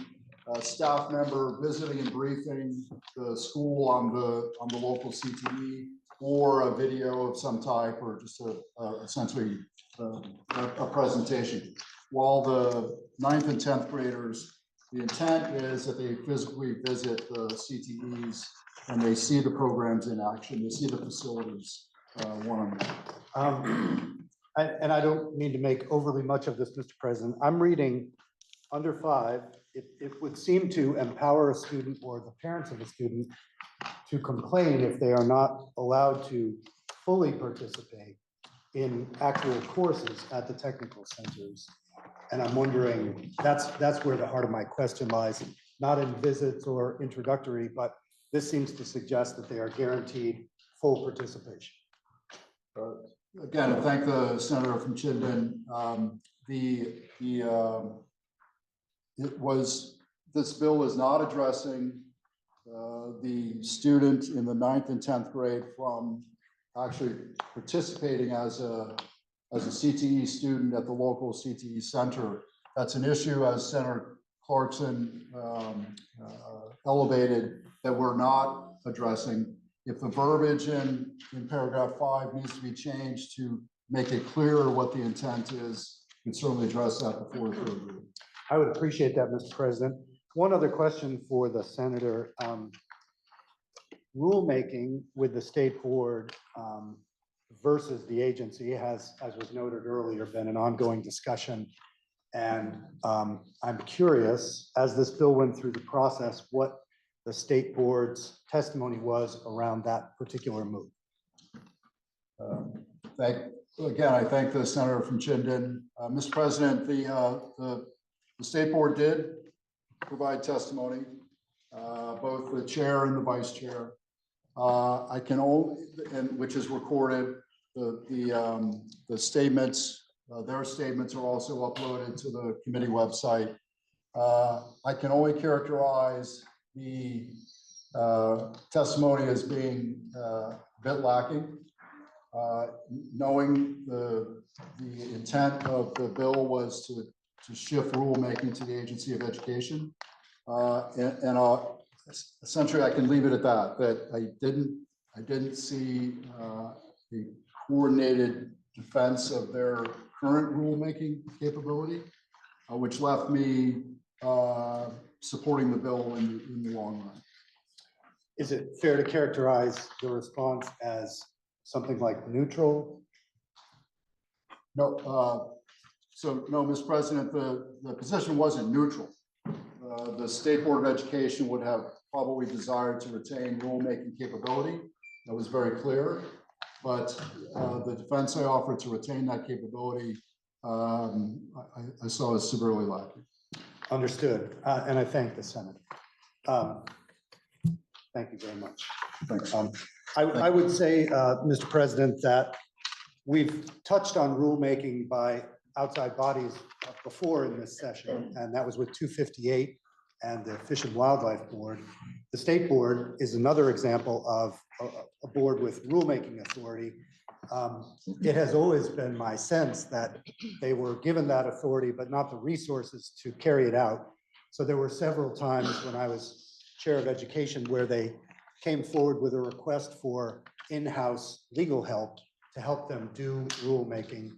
staff member visiting and briefing the school on the local CTE, or a video of some type, or just essentially a presentation. While the 9th and 10th graders, the intent is that they physically visit the CTEs and they see the programs in action, they see the facilities one-on-one. And I don't mean to make overly much of this, Mr. President. I'm reading under 5, it would seem to empower a student or the parents of a student to complain if they are not allowed to fully participate in actual courses at the technical centers. And I'm wondering, that's where the heart of my question lies, not in visits or introductory, but this seems to suggest that they are guaranteed full participation. Again, I thank the senator from Chittenden. This bill is not addressing the student in the 9th and 10th grade from actually participating as a CTE student at the local CTE center. That's an issue, as Senator Clarkson elevated, that we're not addressing. If the verbiage in paragraph 5 needs to be changed to make it clearer what the intent is, we can certainly address that before the third reading. I would appreciate that, Mr. President. One other question for the senator. Rulemaking with the state board versus the agency has, as was noted earlier, been an ongoing discussion. And I'm curious, as this bill went through the process, what the state board's testimony was around that particular move. Again, I thank the senator from Chittenden. Mr. President, the state board did provide testimony, both the chair and the vice chair. I can only, and which is recorded, the statements, their statements are also uploaded to the committee website. I can only characterize the testimony as being a bit lacking. knowing the intent of the bill was to shift rulemaking to the Agency of Education. Essentially, I can leave it at that I didn't see the coordinated defense of their current rulemaking capability, which left me supporting the bill in the long run. Is it fair to characterize the response as something like neutral? No, no, Mr. President, the position wasn't neutral. The State Board of Education would have probably desired to retain rulemaking capability. That was very clear. But the defense I offered to retain that capability, I saw as severely lacking. Understood. And I thank the Senator. Thank you very much. Thanks. I would say, Mr. President, that we've touched on rulemaking by outside bodies before in this session, and that was with 258 and the Fish and Wildlife Board. The State Board is another example of a board with rulemaking authority. It has always been my sense that they were given that authority, but not the resources to carry it out. So there were several times when I was Chair of Education where they came forward with a request for in-house legal help to help them do rulemaking.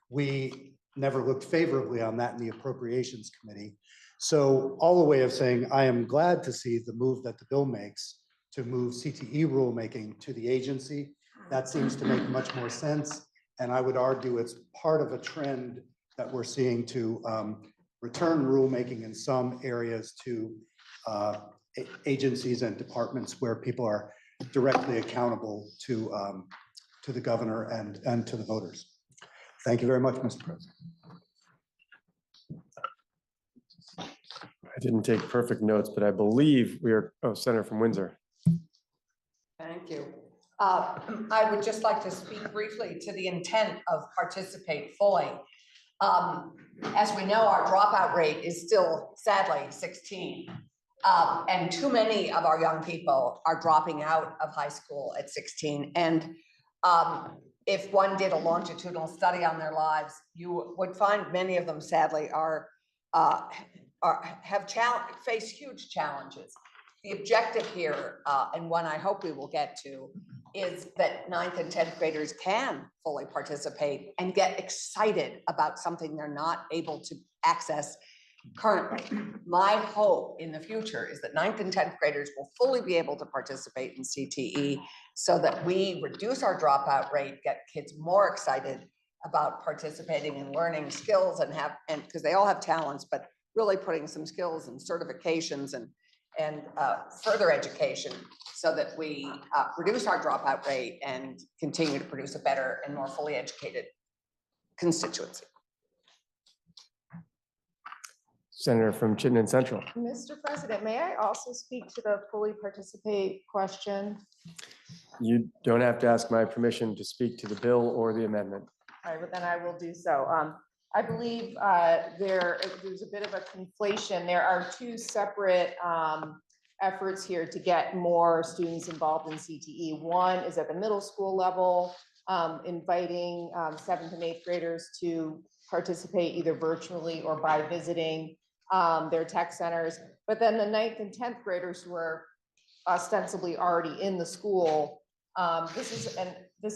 We never looked favorably on that in the Appropriations Committee. So all the way of saying, I am glad to see the move that the bill makes to move CTE rulemaking to the agency. That seems to make much more sense. And I would argue it's part of a trend that we're seeing to return rulemaking in some areas to agencies and departments where people are directly accountable to the governor and to the voters. Thank you very much, Mr. President. I didn't take perfect notes, but I believe we are, Senator from Windsor. Thank you. I would just like to speak briefly to the intent of participate fully. As we know, our dropout rate is still sadly 16. And too many of our young people are dropping out of high school at 16. And if one did a longitudinal study on their lives, you would find many of them sadly face huge challenges. The objective here, and one I hope we will get to, is that 9th and 10th graders can fully participate and get excited about something they're not able to access currently. My hope in the future is that 9th and 10th graders will fully be able to participate in CTE so that we reduce our dropout rate, get kids more excited about participating and learning skills and because they all have talents, but really putting some skills and certifications and further education so that we reduce our dropout rate and continue to produce a better and more fully educated constituency. Senator from Chittenden Central. Mr. President, may I also speak to the fully participate question? You don't have to ask my permission to speak to the bill or the amendment. All right, but then I will do so. I believe there's a bit of a conflation. There are two separate efforts here to get more students involved in CTE. One is at the middle school level, inviting 7th and 8th graders to participate either virtually or by visiting their tech centers. But then the 9th and 10th graders who are ostensibly already in the school, this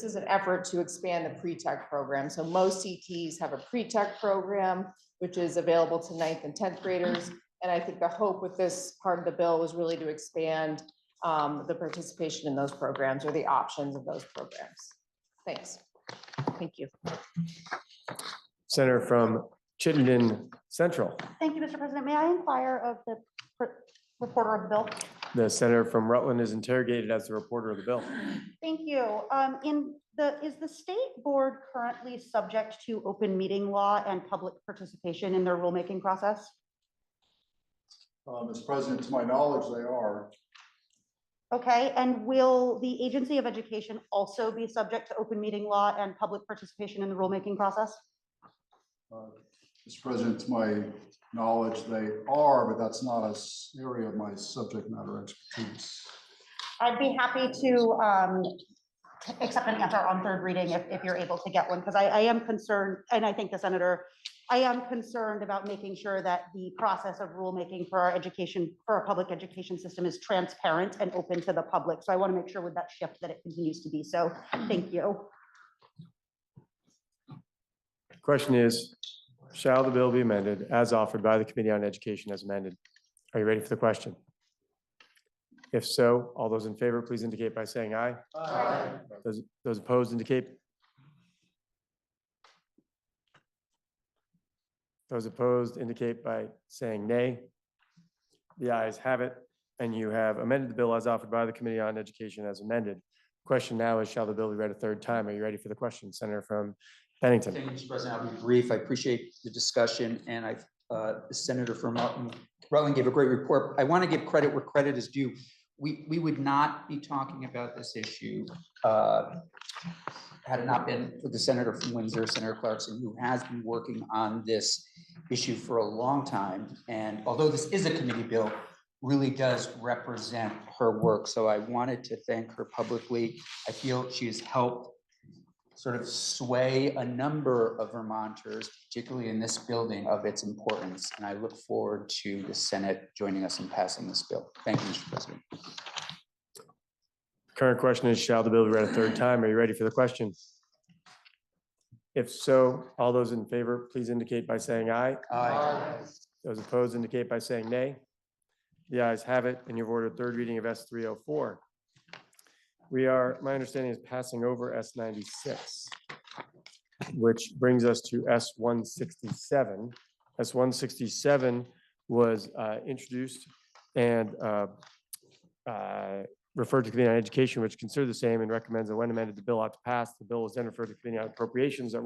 is an effort to expand the pre-tech program. So most CTs have a pre-tech program, which is available to 9th and 10th graders. And I think the hope with this part of the bill was really to expand the participation in those programs or the options of those programs. Thanks. Thank you. Senator from Chittenden Central. Thank you, Mr. President. May I inquire of the reporter of the bill? The senator from Rutland is interrogated as the reporter of the bill. Thank you. Is the state board currently subject to open meeting law and public participation in their rulemaking process? Mr. President, to my knowledge, they are. Okay, and will the Agency of Education also be subject to open meeting law and public participation in the rulemaking process? Mr. President, to my knowledge, they are, but that's not an area of my subject matter expertise. I'd be happy to accept an answer on third reading if you're able to get one, because I am concerned, and I think the senator, I am concerned about making sure that the process of rulemaking for our education, for our public education system is transparent and open to the public. So I want to make sure with that shift that it continues to be so. Thank you. Question is, shall the bill be amended as offered by the Committee on Education as amended? Are you ready for the question? If so, all those in favor, please indicate by saying aye. Aye. Those opposed indicate. Those opposed indicate by saying nay. The ayes have it, and you have amended the bill as offered by the Committee on Education as amended. Question now is, shall the bill be read a third time? Are you ready for the question? Senator from Bennington. Thank you, Mr. President. I'll be brief. I appreciate the discussion, and the Senator from Rutland gave a great report. I want to give credit where credit is due. We would not be talking about this issue had it not been for the Senator from Windsor, Senator Clarkson, who has been working on this issue for a long time. And although this is a committee bill, really does represent her work. So I wanted to thank her publicly. I feel she has helped sort of sway a number of Vermonters, particularly in this building, of its importance. And I look forward to the Senate joining us in passing this bill. Thank you, Mr. President. Current question is, shall the bill be read a third time? Are you ready for the question? If so, all those in favor, please indicate by saying aye. Aye. Those opposed indicate by saying nay. The ayes have it, and you've ordered third reading of S 304. We are, my understanding is passing over S 96, which brings us to S 167. S 167 was introduced and referred to Committee on Education, which considered the same and recommends that when amended, the bill ought to pass. The bill is then referred to Committee on Appropriations that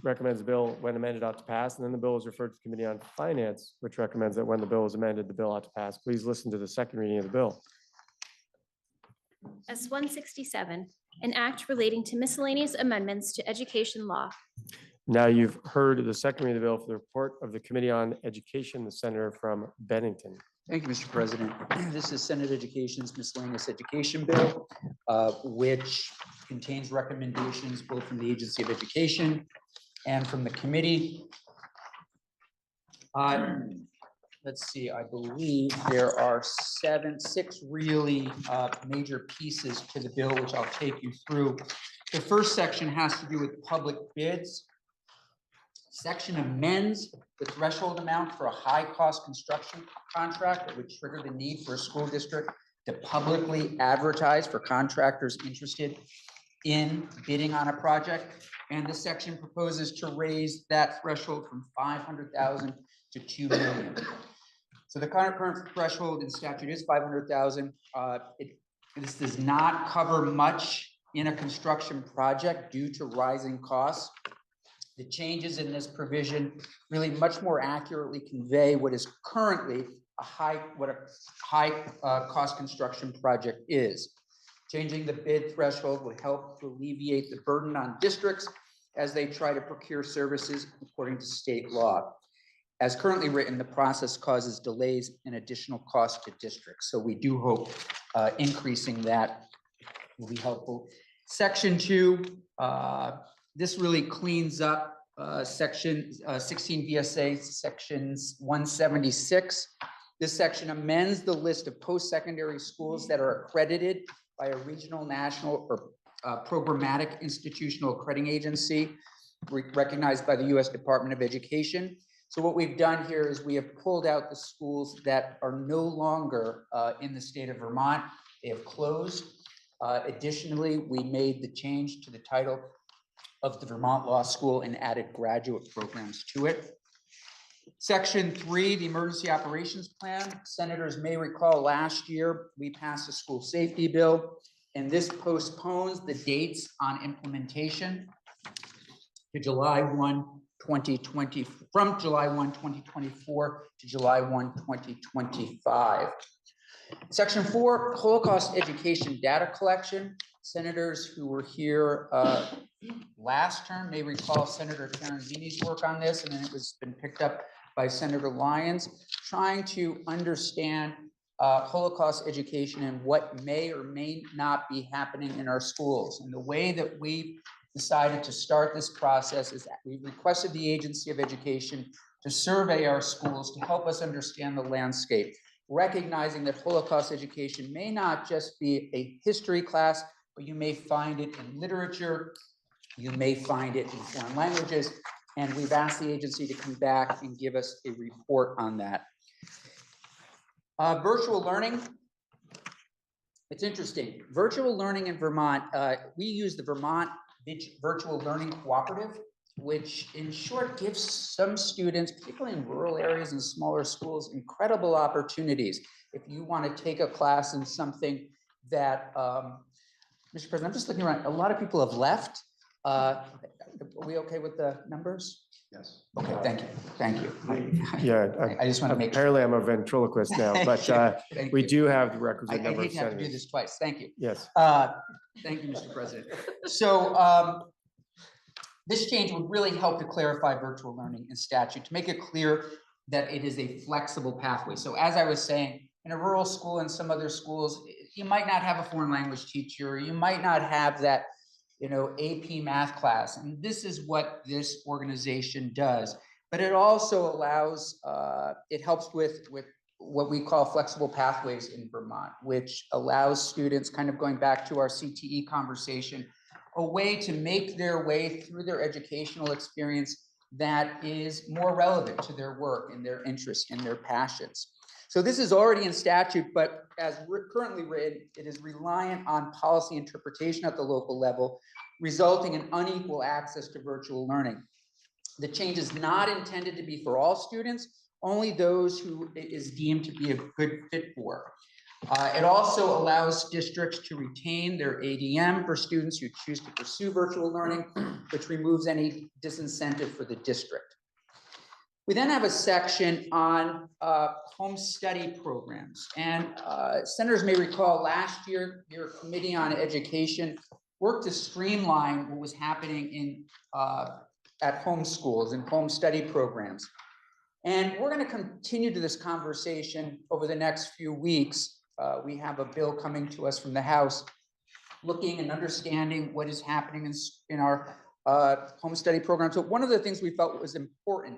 recommends the bill when amended ought to pass, and then the bill is referred to Committee on Finance, which recommends that when the bill is amended, the bill ought to pass. Please listen to the second reading of the bill. S 167, an act relating to miscellaneous amendments to education law. Now you've heard the second reading of the bill for the report of the Committee on Education, the Senator from Bennington. Thank you, Mr. President. This is Senate Education's miscellaneous education bill, which contains recommendations both from the Agency of Education and from the committee. Let's see, I believe there are six really major pieces to the bill, which I'll take you through. The first section has to do with public bids. Section amends the threshold amount for a high-cost construction contract that would trigger the need for a school district to publicly advertise for contractors interested in bidding on a project. And this section proposes to raise that threshold from 500,000 to 2 million. So the current threshold in statute is 500,000. This does not cover much in a construction project due to rising costs. The changes in this provision really much more accurately convey what is currently a high cost construction project is. Changing the bid threshold would help to alleviate the burden on districts as they try to procure services according to state law. As currently written, the process causes delays and additional costs to districts. So we do hope increasing that will be helpful. Section 2, this really cleans up section 16 VSA sections 176. This section amends the list of post-secondary schools that are accredited by a regional, national, or programmatic institutional accrediting agency recognized by the U.S. Department of Education. So what we've done here is we have pulled out the schools that are no longer in the state of Vermont. They have closed. Additionally, we made the change to the title of the Vermont Law School and added graduate programs to it. Section 3, the Emergency Operations Plan. Senators may recall last year we passed a school safety bill, and this postpones the dates on implementation to July 1, 2020, from July 1, 2024 to July 1, 2025. Section 4, Holocaust education data collection. Senators who were here last term may recall Senator Terenzini's work on this, and then it was been picked up by Senator Lyons, trying to understand Holocaust education and what may or may not be happening in our schools. And the way that we decided to start this process is that we requested the Agency of Education to survey our schools to help us understand the landscape, recognizing that Holocaust education may not just be a history class, but you may find it in literature, you may find it in foreign languages, and we've asked the agency to come back and give us a report on that. Virtual learning. It's interesting. Virtual learning in Vermont, we use the Vermont Virtual Learning Cooperative, which in short gives some students, particularly in rural areas and smaller schools, incredible opportunities. If you want to take a class in something that, Mr. President, I'm just looking around, a lot of people have left. Are we okay with the numbers? Yes. Okay, thank you. Yeah. I just want to make. Apparently I'm a ventriloquist now, but Thank we you. do have the I requisite number of hate to have to do senators. this twice, thank you. Yes. Thank you, Mr. President. So this change would really help to clarify virtual learning in statute, to make it clear that it is a flexible pathway. So as I was saying, in a rural school and some other schools, you might not have a foreign language teacher, you might not have that, AP math class. And this is what this organization does. But it also allows, it helps with what we call flexible pathways in Vermont, which allows students, kind of going back to our CTE conversation, a way to make their way through their educational experience that is more relevant to their work and their interests and their passions. So this is already in statute, but as currently written, it is reliant on policy interpretation at the local level, resulting in unequal access to virtual learning. The change is not intended to be for all students, only those who it is deemed to be a good fit for. It also allows districts to retain their ADM for students who choose to pursue virtual learning, which removes any disincentive for the district. We then have a section on home study programs. And senators may recall last year, your Committee on Education worked to streamline what was happening in at home schools and home study programs. And we're going to continue to this conversation over the next few weeks. We have a bill coming to us from the House looking and understanding what is happening in our home study program. So one of the things we felt was important,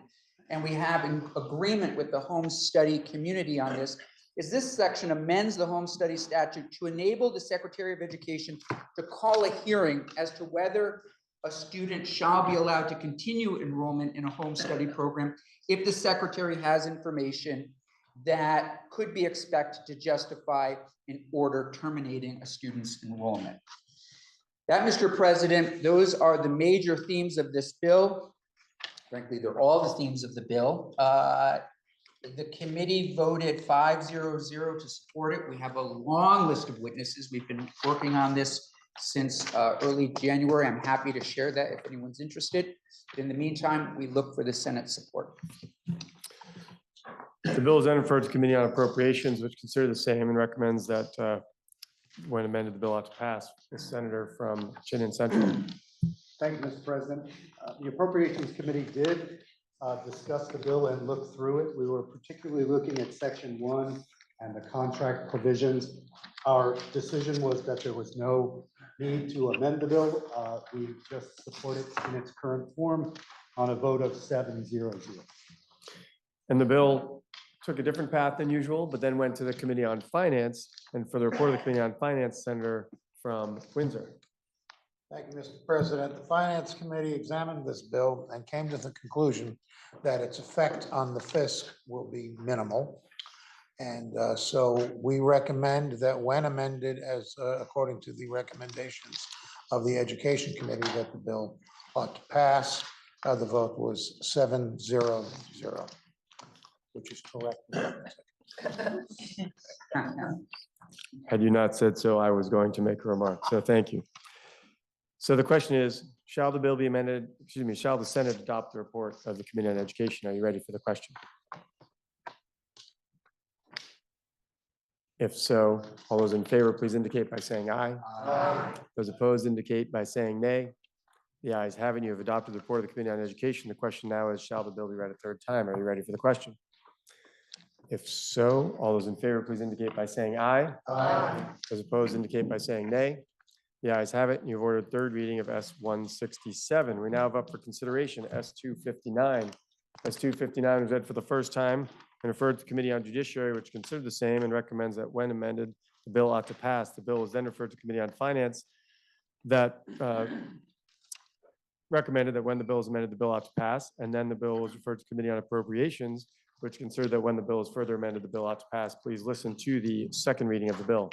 and we have an agreement with the home study community on this, is this section amends the home study statute to enable the Secretary of Education to call a hearing as to whether a student shall be allowed to continue enrollment in a home study program if the Secretary has information that could be expected to justify an order terminating a student's enrollment. That, Mr. President, those are the major themes of this bill. Frankly, they're all the themes of the bill. The committee voted 5-0-0 to support it. We have a long list of witnesses. We've been working on this since early January. I'm happy to share that if anyone's interested. In the meantime, we look for the Senate support. The bill is then referred to Committee on Appropriations, which consider the same and recommends that when amended, the bill ought to pass. The senator from Chittenden Central. Thank you, Mr. President. The Appropriations Committee did discuss the bill and look through it. We were particularly looking at Section 1 and the contract provisions. Our decision was that there was no need to amend the bill. We just support it in its current form on a vote of 7-0-0. And the bill took a different path than usual, but then went to the Committee on Finance. And for the report of the Committee on Finance, Senator from Windsor. Thank you, Mr. President. The Finance Committee examined this bill and came to the conclusion that its effect on the fisc will be minimal. And so we recommend that when amended as according to the recommendations of the Education Committee, that the bill ought to pass. The vote was 7-0-0, which is correct. Had you not said so, I was going to make a remark. So thank you. So the question is, shall the bill be amended? Excuse me, shall the Senate adopt the report of the Committee on Education? Are you ready for the question? If so, all those in favor, please indicate by saying aye. Aye. Those opposed indicate by saying nay. The ayes have it. You have adopted the report of the Committee on Education. The question now is, shall the bill be read a third time? Are you ready for the question? If so, all those in favor, please indicate by saying aye. Aye. Those opposed indicate by saying nay. The ayes have it, and you've ordered third reading of S 167. We now have up for consideration S 259. S 259 was read for the first time and referred to the Committee on Judiciary, which considered the same and recommends that when amended, the bill ought to pass. The bill was then referred to Committee on Finance that recommended that when the bill is amended, the bill ought to pass. And then the bill was referred to Committee on Appropriations, which considered that when the bill is further amended, the bill ought to pass. Please listen to the second reading of the bill.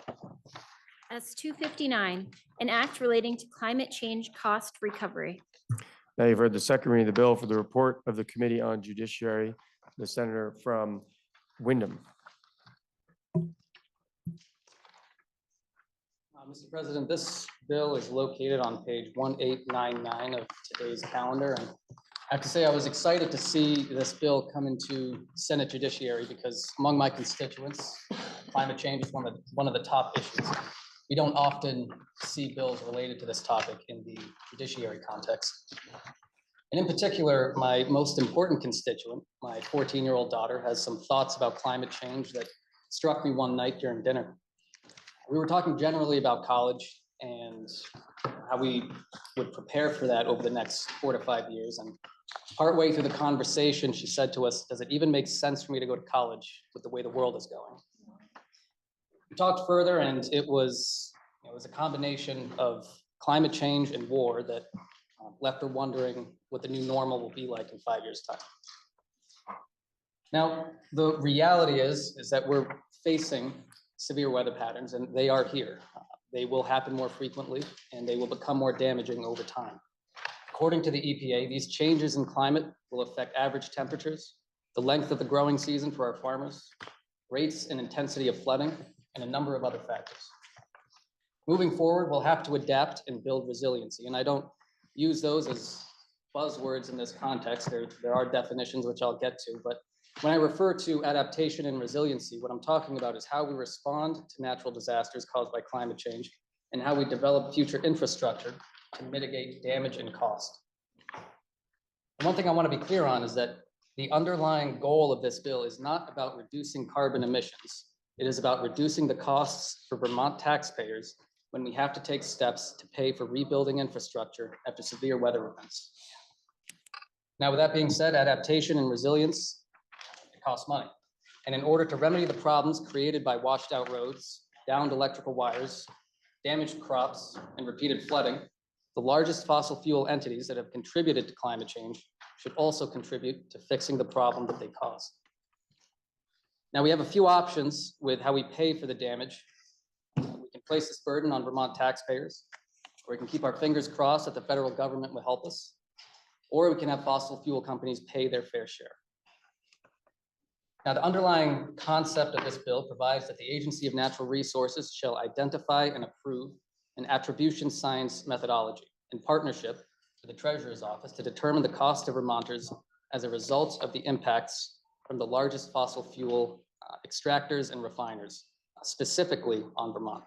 S 259, an act relating to climate change cost recovery. Now you've heard the second reading of the bill. For the report of the Committee on Judiciary, the senator from Wyndham. Mr. President, this bill is located on page 1899 of today's calendar. And I have to say, I was excited to see this bill come into Senate Judiciary because among my constituents, climate change is one of the top issues. We don't often see bills related to this topic in the judiciary context. And in particular, my most important constituent, my 14-year-old daughter, has some thoughts about climate change that struck me one night during dinner. We were talking generally about college and how we would prepare for that over the next 4 to 5 years. And partway through the conversation, she said to us, "Does it even make sense for me to go to college with the way the world is going?" We talked further, and it was a combination of climate change and war that left her wondering what the new normal will be like in 5 years' time. Now, the reality is that we're facing severe weather patterns, and they are here. They will happen more frequently, and they will become more damaging over time. According to the EPA, these changes in climate will affect average temperatures, the length of the growing season for our farmers, rates and intensity of flooding, and a number of other factors. Moving forward, we'll have to adapt and build resiliency, and I don't use those as buzzwords in this context. There are definitions which I'll get to, but when I refer to adaptation and resiliency, what I'm talking about is how we respond to natural disasters caused by climate change and how we develop future infrastructure to mitigate damage and cost. And one thing I want to be clear on is that the underlying goal of this bill is not about reducing carbon emissions. It is about reducing the costs for Vermont taxpayers when we have to take steps to pay for rebuilding infrastructure after severe weather events. Now, with that being said, adaptation and resilience cost money. And in order to remedy the problems created by washed out roads, downed electrical wires, damaged crops, and repeated flooding, the largest fossil fuel entities that have contributed to climate change should also contribute to fixing the problem that they cause. Now, we have a few options with how we pay for the damage. We can place this burden on Vermont taxpayers, or we can keep our fingers crossed that the federal government will help us, or we can have fossil fuel companies pay their fair share. Now, the underlying concept of this bill provides that the Agency of Natural Resources shall identify and approve an attribution science methodology in partnership with the Treasurer's Office to determine the cost to Vermonters as a result of the impacts from the largest fossil fuel extractors and refiners, specifically on Vermont.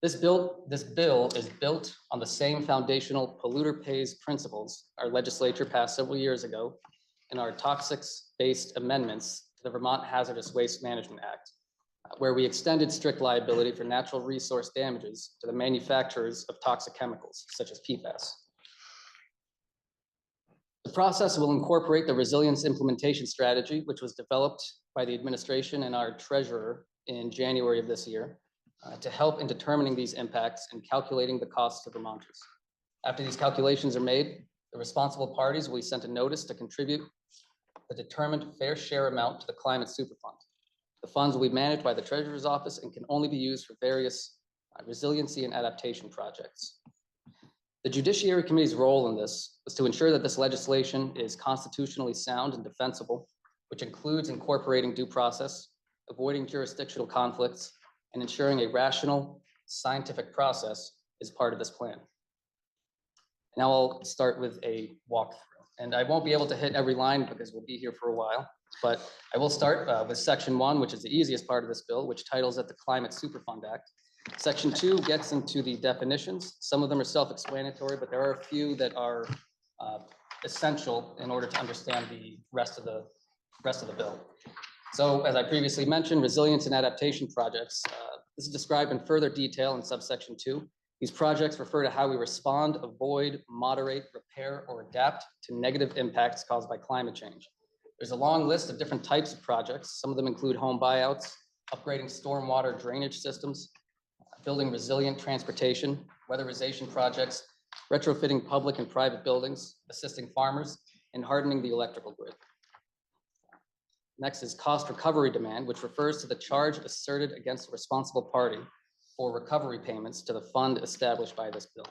This bill is built on the same foundational polluter pays principles our legislature passed several years ago in our toxics-based amendments to the Vermont Hazardous Waste Management Act, where we extended strict liability for natural resource damages to the manufacturers of toxic chemicals, such as PFAS. The process will incorporate the resilience implementation strategy, which was developed by the administration and our treasurer in January of this year, to help in determining these impacts and calculating the costs to Vermonters. After these calculations are made, the responsible parties will be sent a notice to contribute the determined fair share amount to the Climate Superfund. The funds will be managed by the Treasurer's Office and can only be used for various resiliency and adaptation projects. The Judiciary Committee's role in this is to ensure that this legislation is constitutionally sound and defensible, which includes incorporating due process, avoiding jurisdictional conflicts, and ensuring a rational, scientific process is part of this plan. Now I'll start with a walkthrough. And I won't be able to hit every line because we'll be here for a while, but I will start with Section 1, which is the easiest part of this bill, which titles it the Climate Superfund Act. Section 2 gets into the definitions. Some of them are self-explanatory, but there are a few that are essential in order to understand the rest of the bill. So as I previously mentioned, resilience and adaptation projects. This is described in further detail in subsection 2. These projects refer to how we respond, avoid, moderate, repair, or adapt to negative impacts caused by climate change. There's a long list of different types of projects. Some of them include home buyouts, upgrading stormwater drainage systems, building resilient transportation, weatherization projects, retrofitting public and private buildings, assisting farmers, and hardening the electrical grid. Next is cost recovery demand, which refers to the charge asserted against a responsible party for recovery payments to the fund established by this bill.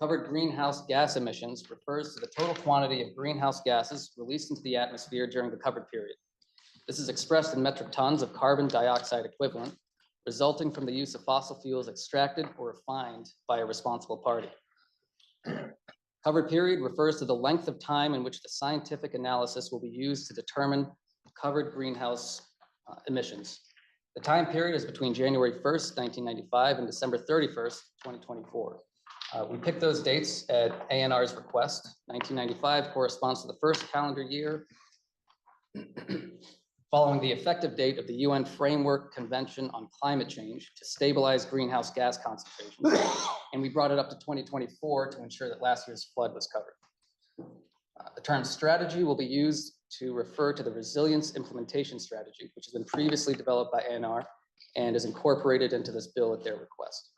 Covered greenhouse gas emissions refers to the total quantity of greenhouse gases released into the atmosphere during the covered period. This is expressed in metric tons of carbon dioxide equivalent, resulting from the use of fossil fuels extracted or refined by a responsible party. Covered period refers to the length of time in which the scientific analysis will be used to determine covered greenhouse emissions. The time period is between January 1st, 1995 and December 31st, 2024. We picked those dates at ANR's request. 1995 corresponds to the first calendar year following the effective date of the UN Framework Convention on Climate Change to stabilize greenhouse gas concentrations. And we brought it up to 2024 to ensure that last year's flood was covered. The term strategy will be used to refer to the resilience implementation strategy, which has been previously developed by ANR and is incorporated into this bill at their request.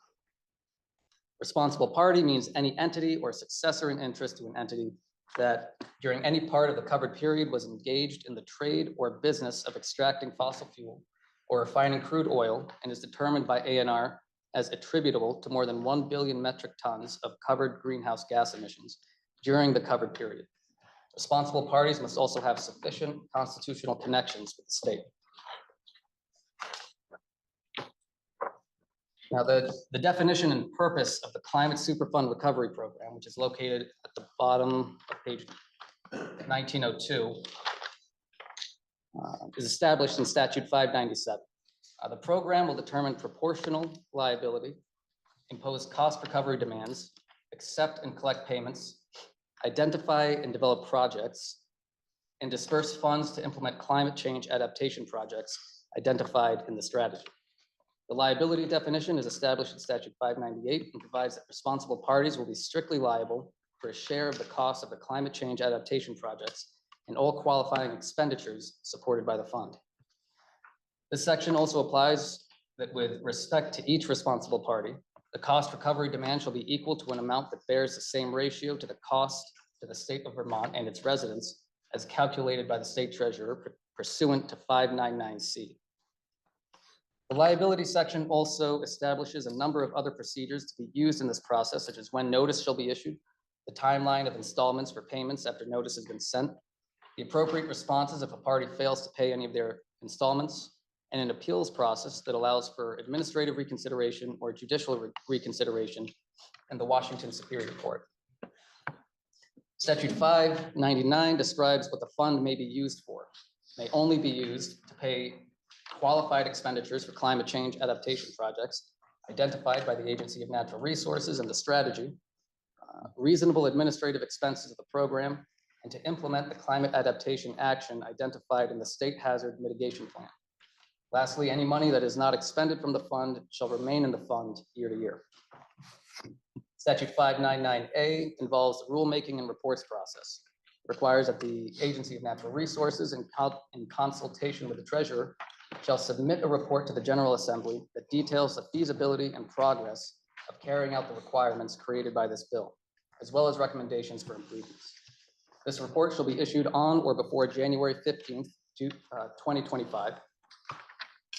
Responsible party means any entity or successor in interest to an entity that during any part of the covered period was engaged in the trade or business of extracting fossil fuel or refining crude oil and is determined by ANR as attributable to more than 1 billion metric tons of covered greenhouse gas emissions during the covered period. Responsible parties must also have sufficient constitutional connections with the state. Now, the definition and purpose of the Climate Superfund Recovery Program, which is located at the bottom of page 1902, is established in Statute 597. The program will determine proportional liability, impose cost recovery demands, accept and collect payments, identify and develop projects, and disperse funds to implement climate change adaptation projects identified in the strategy. The liability definition is established in Statute 598 and provides that responsible parties will be strictly liable for a share of the cost of the climate change adaptation projects and all qualifying expenditures supported by the fund. This section also applies that with respect to each responsible party, the cost recovery demand shall be equal to an amount that bears the same ratio to the cost to the state of Vermont and its residents as calculated by the state treasurer pursuant to 599C. The liability section also establishes a number of other procedures to be used in this process, such as when notice shall be issued, the timeline of installments for payments after notice has been sent, the appropriate responses if a party fails to pay any of their installments, and an appeals process that allows for administrative reconsideration or judicial reconsideration in the Washington Superior Court. Statute 599 describes what the fund may be used for. It may only be used to pay qualified expenditures for climate change adaptation projects identified by the Agency of Natural Resources and the strategy, reasonable administrative expenses of the program, and to implement the climate adaptation action identified in the state hazard mitigation plan. Lastly, any money that is not expended from the fund shall remain in the fund year to year. Statute 599A involves the rulemaking and reports process. It requires that the Agency of Natural Resources, in consultation with the treasurer, shall submit a report to the General Assembly that details the feasibility and progress of carrying out the requirements created by this bill, as well as recommendations for improvements. This report shall be issued on or before January 15th, 2025.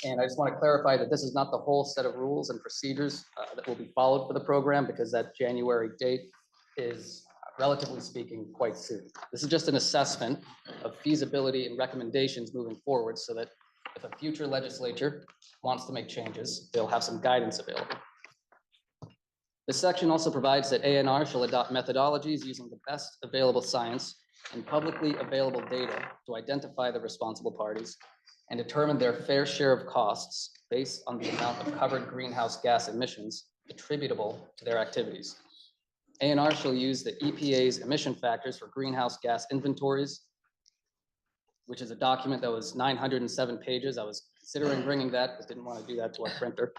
And I just want to clarify that this is not the whole set of rules and procedures that will be followed for the program, because that January date is, relatively speaking, quite soon. This is just an assessment of feasibility and recommendations moving forward so that if a future legislature wants to make changes, they'll have some guidance available. This section also provides that ANR shall adopt methodologies using the best available science and publicly available data to identify the responsible parties and determine their fair share of costs based on the amount of covered greenhouse gas emissions attributable to their activities. ANR shall use the EPA's emission factors for greenhouse gas inventories which is a document that was 907 pages. I was considering bringing that, but didn't want to do that to our printer.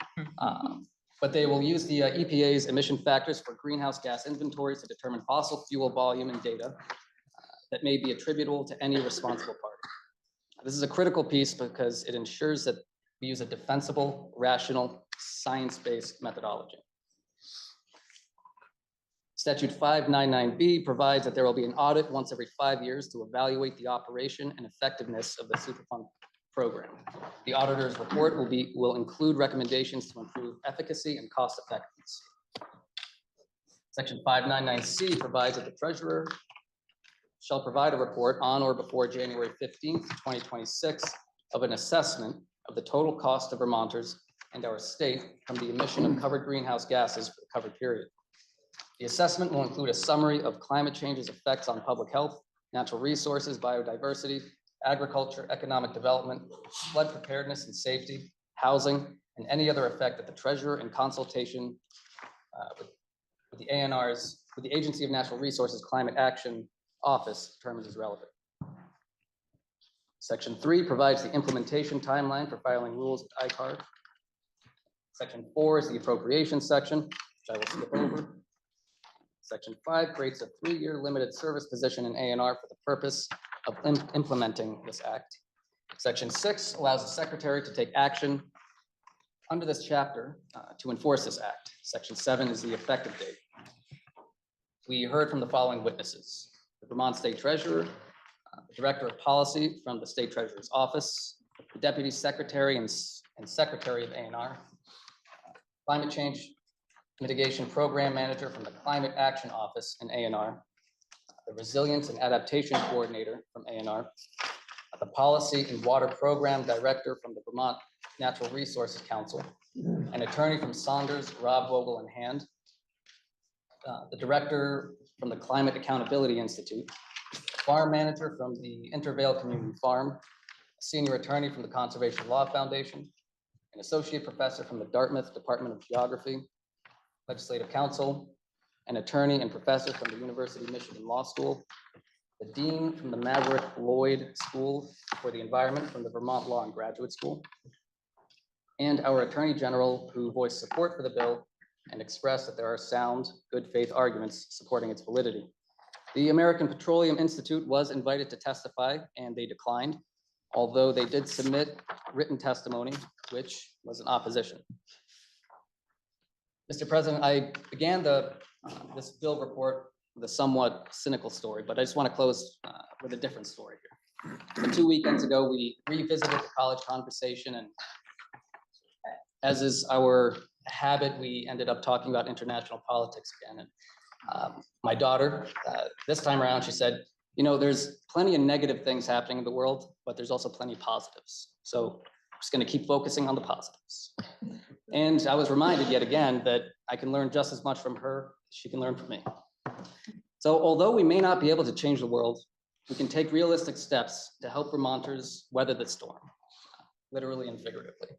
But they will use the EPA's emission factors for greenhouse gas inventories to determine fossil fuel volume and data that may be attributable to any responsible party. This is a critical piece because it ensures that we use a defensible, rational, science-based methodology. Statute 599B provides that there will be an audit once every 5 years to evaluate the operation and effectiveness of the Superfund program. The auditor's report will include recommendations to improve efficacy and cost effectiveness. Section 599C provides that the treasurer shall provide a report on or before January 15th, 2026 of an assessment of the total cost of Vermonters and our state from the emission of covered greenhouse gases for the covered period. The assessment will include a summary of climate change's effects on public health, natural resources, biodiversity, agriculture, economic development, flood preparedness and safety, housing, and any other effect that the treasurer in consultation with the ANR's, with the Agency of Natural Resources Climate Action Office determines is relevant. Section 3 provides the implementation timeline for filing rules with ICAR. Section 4 is the appropriations section, which I will skip over. Section 5 creates a 3-year limited service position in ANR for the purpose of implementing this act. Section 6 allows the secretary to take action under this chapter to enforce this act. Section 7 is the effective date. We heard from the following witnesses: the Vermont State Treasurer, the Director of Policy from the State Treasurer's Office, the Deputy Secretary and Secretary of ANR, Climate Change Mitigation Program Manager from the Climate Action Office in ANR, the Resilience and Adaptation Coordinator from ANR, the Policy and Water Program Director from the Vermont Natural Resources Council, an attorney from Saunders, Rob Vogel and Hand, the Director from the Climate Accountability Institute, Farm Manager from the Intervale Community Farm, a Senior Attorney from the Conservation Law Foundation, an Associate Professor from the Dartmouth Department of Geography, Legislative Counsel, an attorney and professor from the University of Michigan Law School, the Dean from the Maverick Lloyd School for the Environment from the Vermont Law and Graduate School, and our Attorney General, who voiced support for the bill and expressed that there are sound, good faith arguments supporting its validity. The American Petroleum Institute was invited to testify and they declined, although they did submit written testimony, which was in opposition. Mr. President, I began this bill report with a somewhat cynical story, but I just want to close with a different story here. So 2 weekends ago, we revisited the college conversation, and as is our habit, we ended up talking about international politics again. And my daughter, this time around, she said, you know, there's plenty of negative things happening in the world, but there's also plenty of positives. So I'm just going to keep focusing on the positives. And I was reminded yet again that I can learn just as much from her as she can learn from me. So although we may not be able to change the world, we can take realistic steps to help Vermonters weather the storm, literally and figuratively.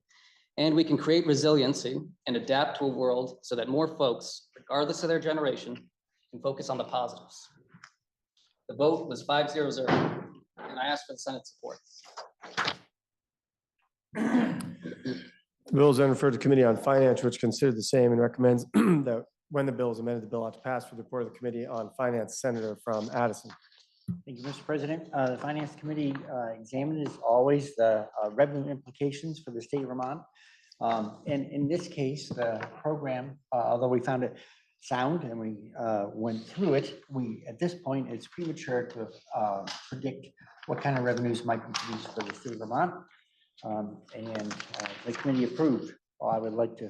And we can create resiliency and adapt to a world so that more folks, regardless of their generation, can focus on the positives. The vote was 5-0, and I ask for the Senate support. The bill is then referred to Committee on Finance, which considered the same and recommends that when the bill is amended, the bill ought to pass for the report of the Committee on Finance. Senator from Addison. Thank you, Mr. President. The Finance Committee examined, as always, the revenue implications for the state of Vermont. And in this case, the program, although we found it sound and we went through it, at this point, it's premature to predict what kind of revenues might be produced for the state of Vermont. And the committee approved. Well, I would like to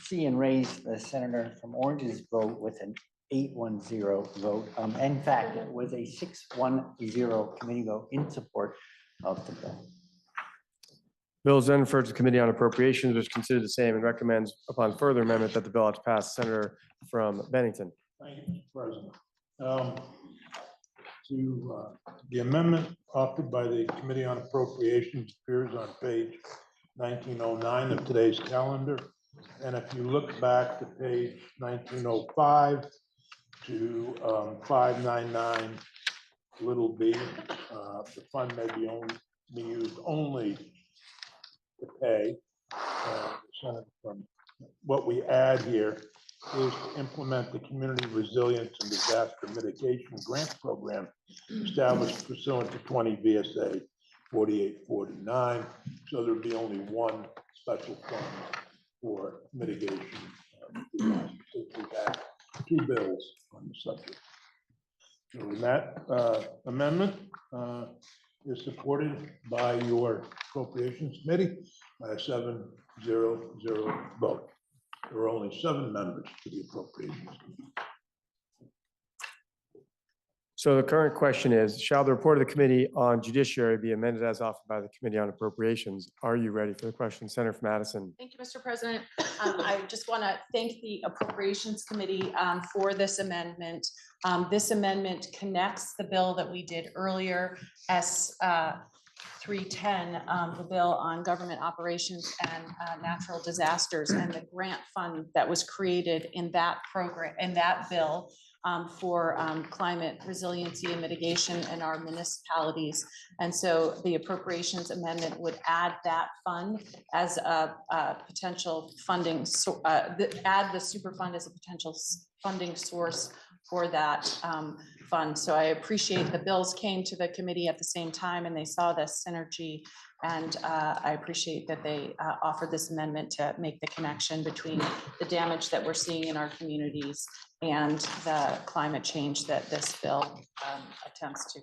see and raise the senator from Orange's vote with an 8-1-0 vote. In fact, it was a 6-1-0 committee vote in support of the bill. Bill is then referred to Committee on Appropriations, which considered the same and recommends upon further amendment that the bill ought to pass. Senator from Bennington. Thank you, Mr. President. The amendment offered by the Committee on Appropriations appears on page 1909 of today's calendar. And if you look back to page 1905 to 599 little b, the fund may be be used only to pay. From what we add here is to implement the Community Resilience and Disaster Mitigation Grant Program established pursuant to 20 VSA 4849. So there'd be only one special fund for mitigation. We have two bills on the subject. So that amendment is supported by your Appropriations Committee by a 7-0-0 vote. There are only 7 members to the Appropriations Committee. So the current question is, shall the report of the Committee on Judiciary be amended as offered by the Committee on Appropriations? Are you ready for the question? Senator from Madison. Thank you, Mr. President. I just want to thank the Appropriations Committee for this amendment. This amendment connects the bill that we did earlier, S 310, the bill on government operations and natural disasters, and the grant fund that was created in that program, in that bill, for climate resiliency and mitigation in our municipalities. And so the appropriations amendment would add that fund as a potential funding, add the super fund as a potential funding source for that fund. So I appreciate the bills came to the committee at the same time and they saw this synergy. And I appreciate that they offered this amendment to make the connection between the damage that we're seeing in our communities and the climate change that this bill attempts to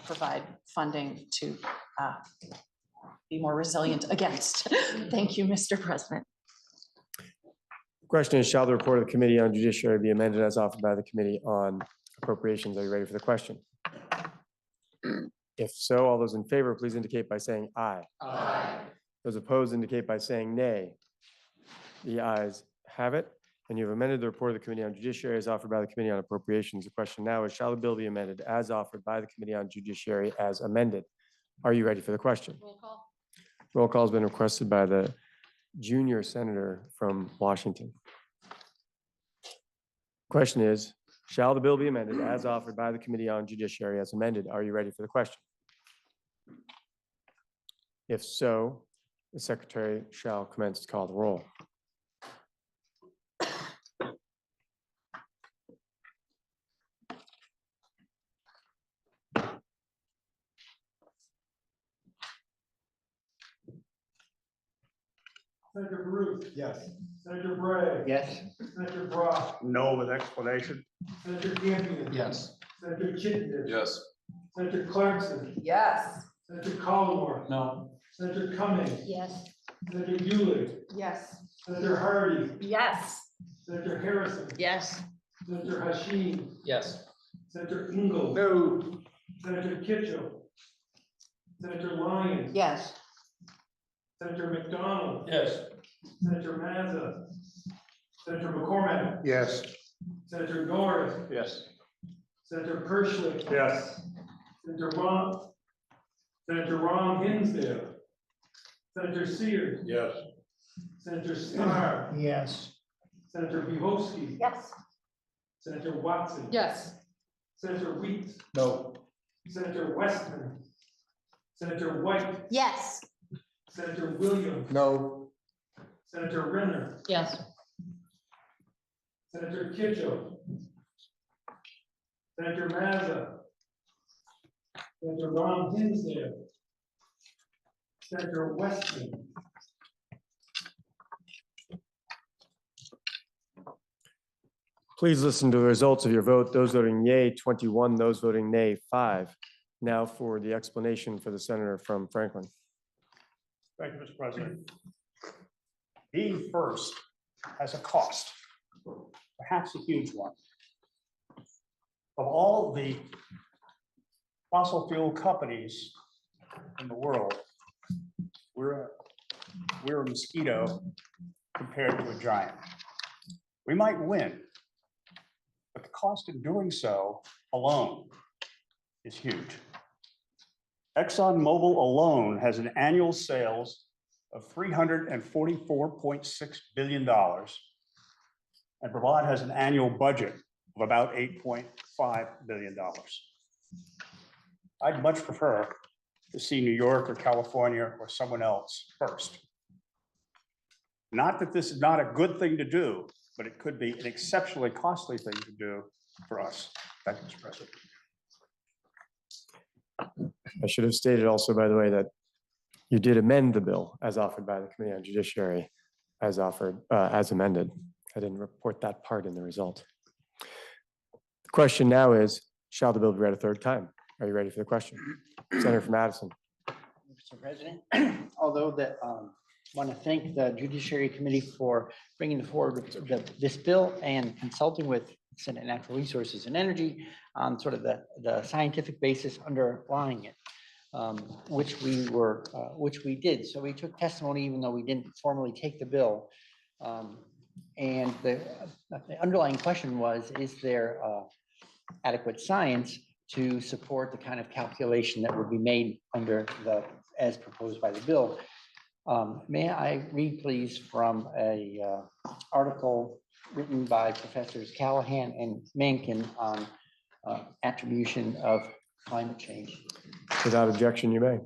provide funding to be more resilient against. Thank you, Mr. President. Question is, shall the report of the Committee on Judiciary be amended as offered by the Committee on Appropriations? Are you ready for the question? If so, all those in favor, please indicate by saying aye. Aye. Those opposed indicate by saying nay. The ayes have it, and you've amended the report of the Committee on Judiciary as offered by the Committee on Appropriations. The question now is, shall the bill be amended as offered by the Committee on Judiciary as amended? Are you ready for the question? Roll call. Roll call has been requested by the junior senator from Washington. Question is, shall the bill be amended as offered by the Committee on Judiciary as amended? Are you ready for the question? If so, the secretary shall commence to call the roll. Senator Ruth. Yes. Senator Bray. Yes. Senator Brock. No with explanation. Senator Campion. Yes. Senator Chittenden. Yes. Senator Clarkson. Yes. Senator Collmore. No. Senator Cummings. Yes. Senator Yulee. Yes. Senator Hardy. Yes. Senator Harrison. Yes. Senator Hashim. Yes. Senator Ingle. No. Senator Kitchell. Senator Lyons. Yes. Senator McDonald. Yes. Senator Mazza. Senator McCormack. Yes. Senator Norris. Yes. Senator Pershling. Yes. Senator Ron Hinsdale. Senator Sears. Yes. Senator Starr. Yes. Senator Buhowski. Yes. Senator Watson. Yes. Senator Weeks. No. Senator Westman. Senator White. Yes. Senator Williams. No. Senator Renner. Yes. Senator Kitchell. Senator Mazza. Senator Ron Hinsdale. Senator Weston. Please listen to the results of your vote. Those voting yea, 21, those voting nay, 5. Now for the explanation for the senator from Franklin. Thank you, Mr. President. Being first has a cost, perhaps a huge one. Of all the fossil fuel companies in the world, we're a mosquito compared to a giant. We might win, but the cost of doing so alone is huge. ExxonMobil alone has an annual sales of $344.6 billion. And Brevard has an annual budget of about $8.5 billion. I'd much prefer to see New York or California or someone else first. Not that this is not a good thing to do, but it could be an exceptionally costly thing to do for us. Thank you, Mr. President. I should have stated also, by the way, that you did amend the bill as offered by the Committee on Judiciary as offered, as amended. I didn't report that part in the result. The question now is, shall the bill be read a third time? Are you ready for the question? Senator from Madison. Mr. President, although want to thank the Judiciary Committee for bringing forward this bill and consulting with Senate Natural Resources and Energy on sort of the scientific basis underlying it, which we did. So we took testimony even though we didn't formally take the bill. And the underlying question was, is there adequate science to support the kind of calculation that would be made as proposed by the bill? May I read, please, from a article written by Professors Callahan and Mankin on attribution of climate change? Without objection, you may.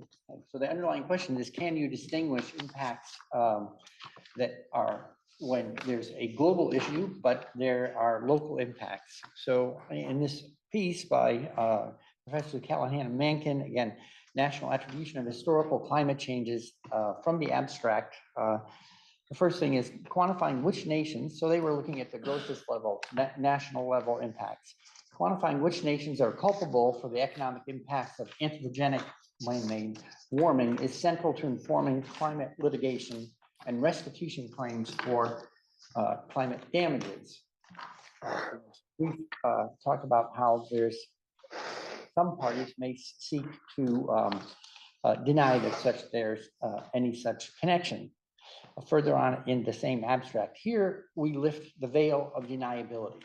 So the underlying question is, can you distinguish impacts that are when there's a global issue, but there are local impacts? So in this piece by Professor Callahan and Mankin, again, national attribution of historical climate changes from the abstract. The first thing is quantifying which nations, so they were looking at the grossest level, national level impacts, quantifying which nations are culpable for the economic impacts of anthropogenic man-made warming is central to informing climate litigation and restitution claims for climate damages. We've talked about how there's some parties may seek to deny that there's any such connection. Further on in the same abstract here, we lift the veil of deniability,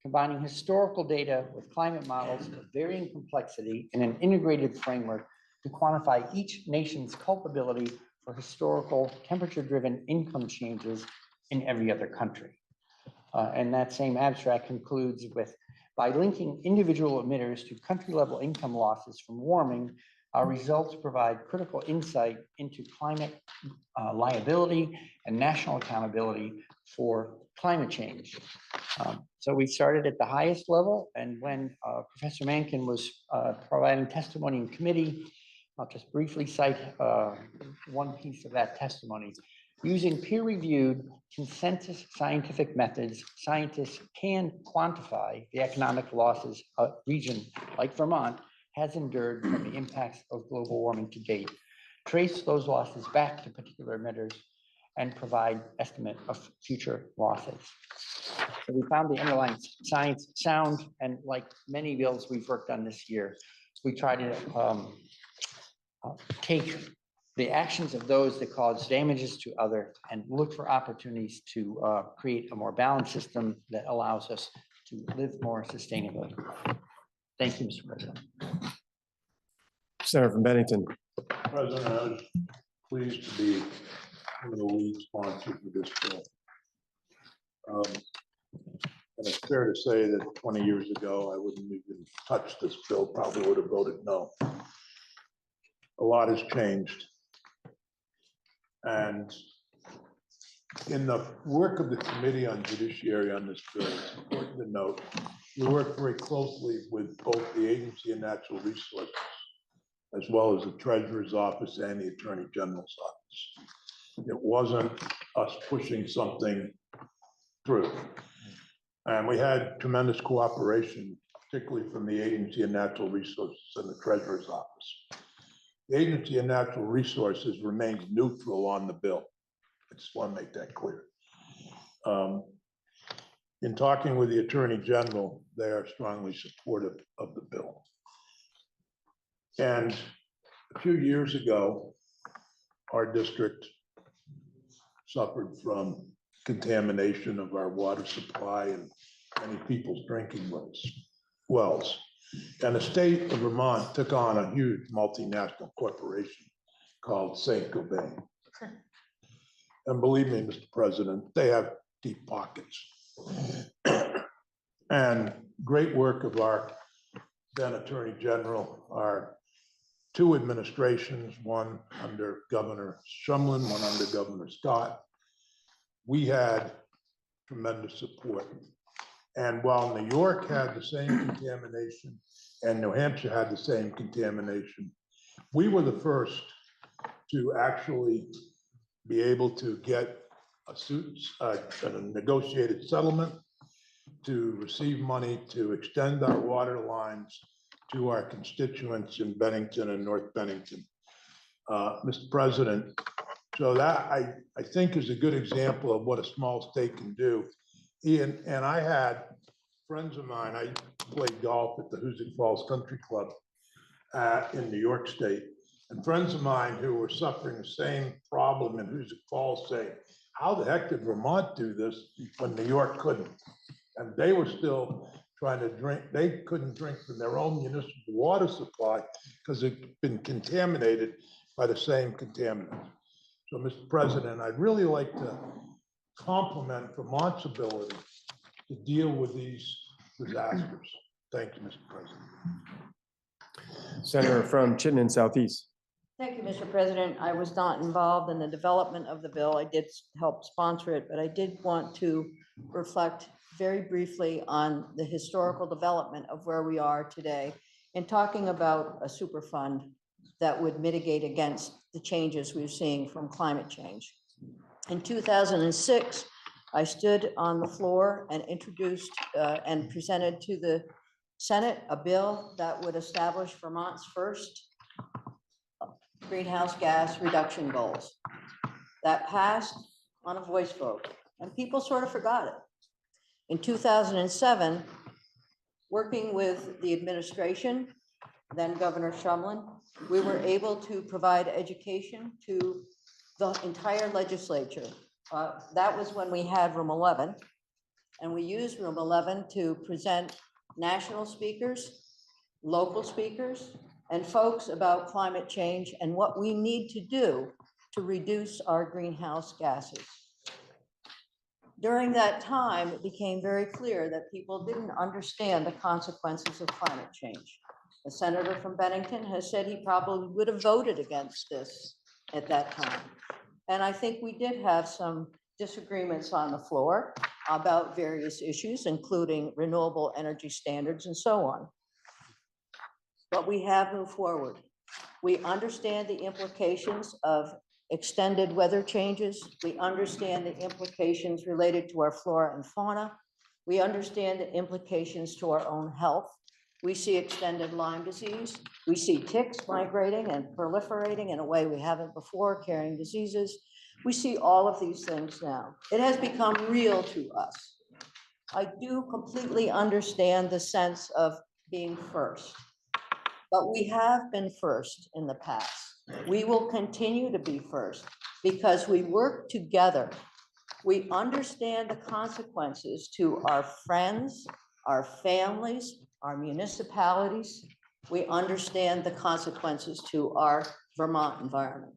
combining historical data with climate models of varying complexity in an integrated framework to quantify each nation's culpability for historical temperature-driven income changes in every other country. And that same abstract concludes with, by linking individual emitters to country-level income losses from warming, our results provide critical insight into climate liability and national accountability for climate change. So we started at the highest level, and when Professor Mankin was providing testimony in committee, I'll just briefly cite one piece of that testimony. Using peer-reviewed consensus scientific methods, scientists can quantify the economic losses a region like Vermont has endured from the impacts of global warming to date, trace those losses back to particular emitters, and provide estimate of future losses. So we found the underlying science sound, and like many bills we've worked on this year, we try to take the actions of those that cause damages to others and look for opportunities to create a more balanced system that allows us to live more sustainably. Thank you, Mr. President. Senator from Bennington. President, I was pleased to be one of the lead sponsors of this bill. And it's fair to say that 20 years ago, I wouldn't even touch this bill, probably would have voted no. A lot has changed. And in the work of the Committee on Judiciary on this bill, it's important to note, we work very closely with both the Agency of Natural Resources, as well as the Treasurer's Office and the Attorney General's Office. It wasn't us pushing something through. And we had tremendous cooperation, particularly from the Agency of Natural Resources and the Treasurer's Office. The Agency of Natural Resources remains neutral on the bill. I just want to make that clear. In talking with the Attorney General, they are strongly supportive of the bill. And a few years ago, our district suffered from contamination of our water supply and many people's drinking wells. And the state of Vermont took on a huge multinational corporation called Saint-Gobain. And believe me, Mr. President, they have deep pockets. And great work of our then Attorney General, our two administrations, one under Governor Shumlin, one under Governor Scott. We had tremendous support. And while New York had the same contamination and New Hampshire had the same contamination, we were the first to actually be able to get a negotiated settlement, to receive money to extend our water lines to our constituents in Bennington and North Bennington. Mr. President, so that I think is a good example of what a small state can do. Ian, and I had friends of mine, I played golf at the Hoosick Falls Country Club in New York State. And friends of mine who were suffering the same problem in Hoosick Falls say, how the heck did Vermont do this when New York couldn't? And they were still trying to drink, they couldn't drink from their own municipal water supply because it'd been contaminated by the same contaminants. So, Mr. President, I'd really like to compliment Vermont's ability to deal with these disasters. Thank you, Mr. President. Senator from Chittenden Southeast. Thank you, Mr. President. I was not involved in the development of the bill. I did help sponsor it, but I did want to reflect very briefly on the historical development of where we are today in talking about a super fund that would mitigate against the changes we're seeing from climate change. In 2006, I stood on the floor and introduced and presented to the Senate a bill that would establish Vermont's first greenhouse gas reduction goals. That passed on a voice vote, and people sort of forgot it. In 2007, working with the administration, then Governor Shumlin, we were able to provide education to the entire legislature. That was when we had Room 11, and we used Room 11 to present national speakers, local speakers, and folks about climate change and what we need to do to reduce our greenhouse gases. During that time, it became very clear that people didn't understand the consequences of climate change. The senator from Bennington has said he probably would have voted against this at that time. And I think we did have some disagreements on the floor about various issues, including renewable energy standards and so on. But we have moved forward. We understand the implications of extended weather changes. We understand the implications related to our flora and fauna. We understand the implications to our own health. We see extended Lyme disease. We see ticks migrating and proliferating in a way we haven't before, carrying diseases. We see all of these things now. It has become real to us. I do completely understand the sense of being first, but we have been first in the past. We will continue to be first because we work together. We understand the consequences to our friends, our families, our municipalities. We understand the consequences to our Vermont environment.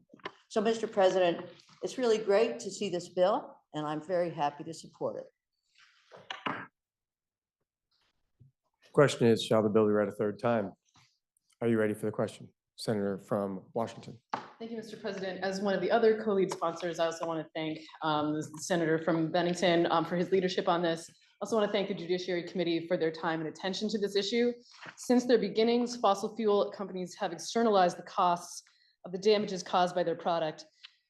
So, Mr. President, it's really great to see this bill, and I'm very happy to support it. Question is, shall the bill be read a third time? Are you ready for the question? Senator from Washington. Thank you, Mr. President. As one of the other co-lead sponsors, I also want to thank the senator from Bennington for his leadership on this. I also want to thank the Judiciary Committee for their time and attention to this issue. Since their beginnings, fossil fuel companies have externalized the costs of the damages caused by their product.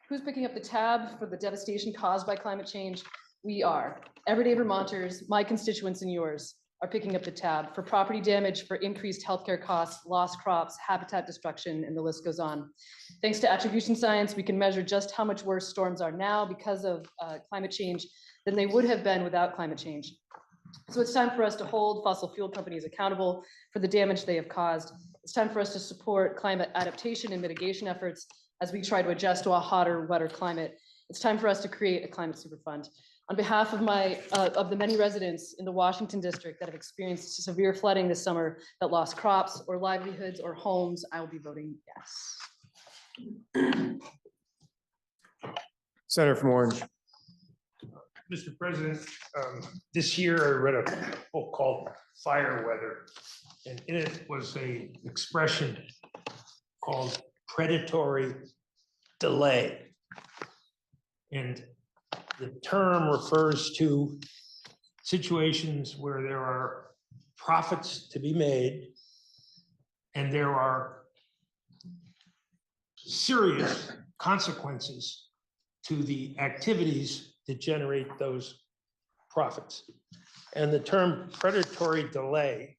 Who's picking up the tab for the devastation caused by climate change? We are. Everyday Vermonters, my constituents and yours, are picking up the tab for property damage, for increased healthcare costs, lost crops, habitat destruction, and the list goes on. Thanks to attribution science, we can measure just how much worse storms are now because of climate change than they would have been without climate change. So it's time for us to hold fossil fuel companies accountable for the damage they have caused. It's time for us to support climate adaptation and mitigation efforts as we try to adjust to a hotter, wetter climate. It's time for us to create a climate super fund. On behalf of the many residents in the Washington district that have experienced severe flooding this summer, that lost crops or livelihoods or homes, I will be voting yes. Senator from Orange. Mr. President, this year I read a book called Fire Weather, and in it was an expression called predatory delay. And the term refers to situations where there are profits to be made and there are serious consequences to the activities that generate those profits. And the term predatory delay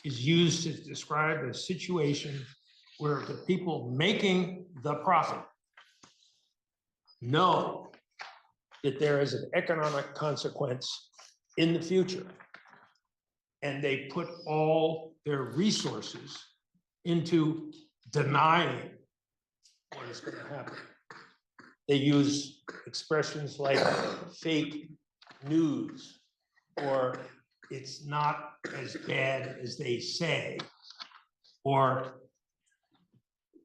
is used to describe a situation where the people making the profit know that there is an economic consequence in the future. And they put all their resources into denying what is going to happen. They use expressions like fake news, or it's not as bad as they say, or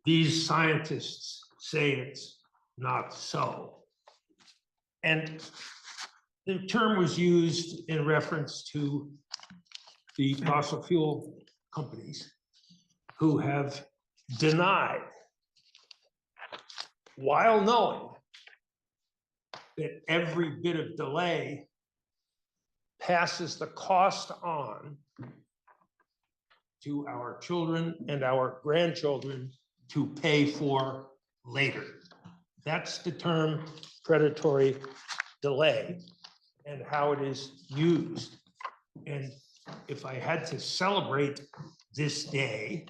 these scientists say it's not so. And the term was used in reference to the fossil fuel companies who have denied, while knowing that every bit of delay passes the cost on to our children and our grandchildren to pay for later. That's the term predatory delay and how it is used. And if I had to celebrate this day,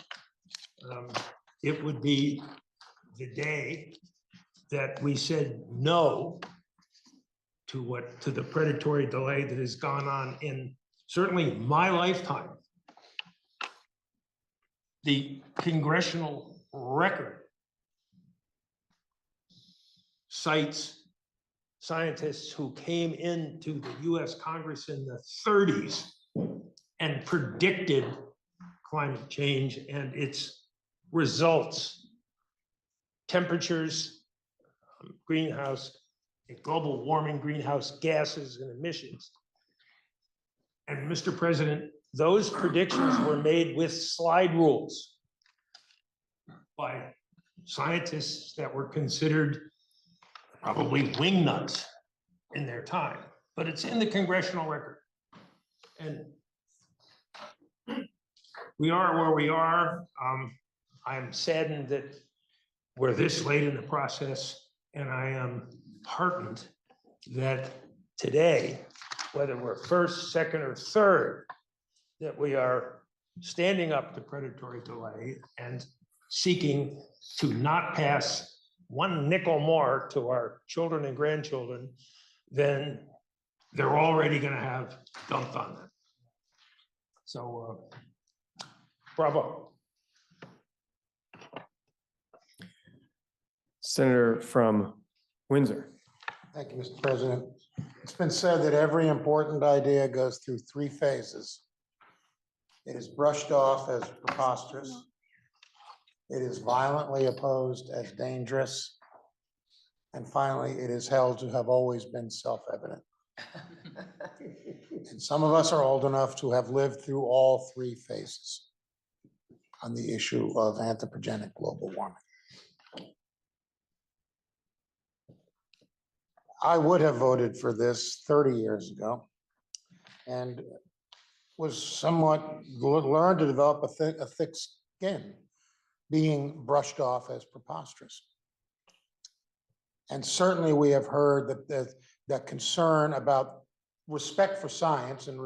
it would be the day that we said no to the predatory delay that has gone on in certainly my lifetime. The congressional record cites scientists who came into the US Congress in the 30s and predicted climate change and its results, temperatures, global warming, greenhouse gases and emissions. And Mr. President, those predictions were made with slide rules by scientists that were considered probably wingnuts in their time, but it's in the congressional record. And we are where we are. I'm saddened that we're this late in the process, and I am heartened that today, whether we're first, second, or third, that we are standing up to predatory delay and seeking to not pass one nickel more to our children and grandchildren than they're already going to have dumped on them. So, bravo. Senator from Windsor. Thank you, Mr. President. It's been said that every important idea goes through three phases. It is brushed off as preposterous. It is violently opposed as dangerous. And finally, it is held to have always been self-evident. And some of us are old enough to have lived through all three phases on the issue of anthropogenic global warming. I would have voted for this 30 years ago and was somewhat learned to develop a thick skin, being brushed off as preposterous. And certainly we have heard that concern about respect for science and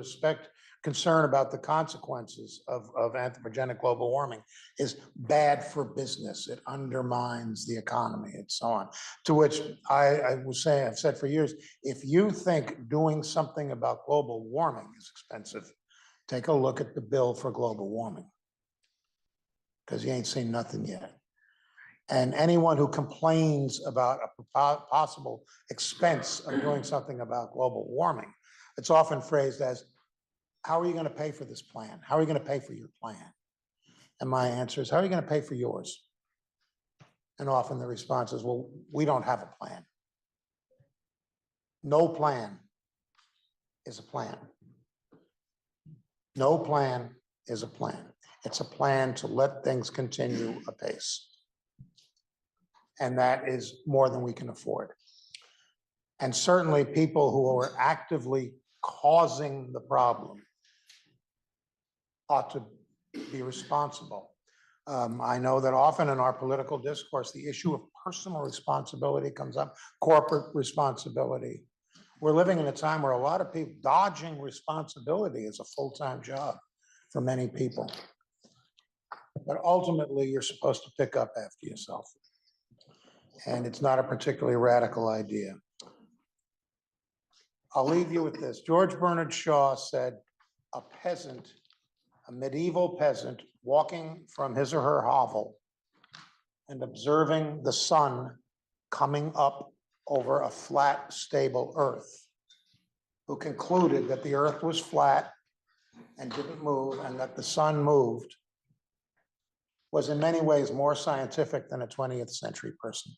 concern about the consequences of anthropogenic global warming is bad for business. It undermines the economy and so on. To which I was saying, I've said for years, if you think doing something about global warming is expensive, take a look at the bill for global warming, because you ain't seen nothing yet. And anyone who complains about a possible expense of doing something about global warming, it's often phrased as, how are you going to pay for this plan? How are you going to pay for your plan? And my answer is, how are you going to pay for yours? And often the response is, well, we don't have a plan. No plan is a plan. No plan is a plan. It's a plan to let things continue apace. And that is more than we can afford. And certainly people who are actively causing the problem ought to be responsible. I know that often in our political discourse, the issue of personal responsibility comes up, corporate responsibility. We're living in a time where a lot of people, dodging responsibility is a full-time job for many people. But ultimately, you're supposed to pick up after yourself. And it's not a particularly radical idea. I'll leave you with this. George Bernard Shaw said, a peasant, a medieval peasant, walking from his or her hovel and observing the sun coming up over a flat, stable earth, who concluded that the earth was flat and didn't move and that the sun moved, was in many ways more scientific than a 20th century person.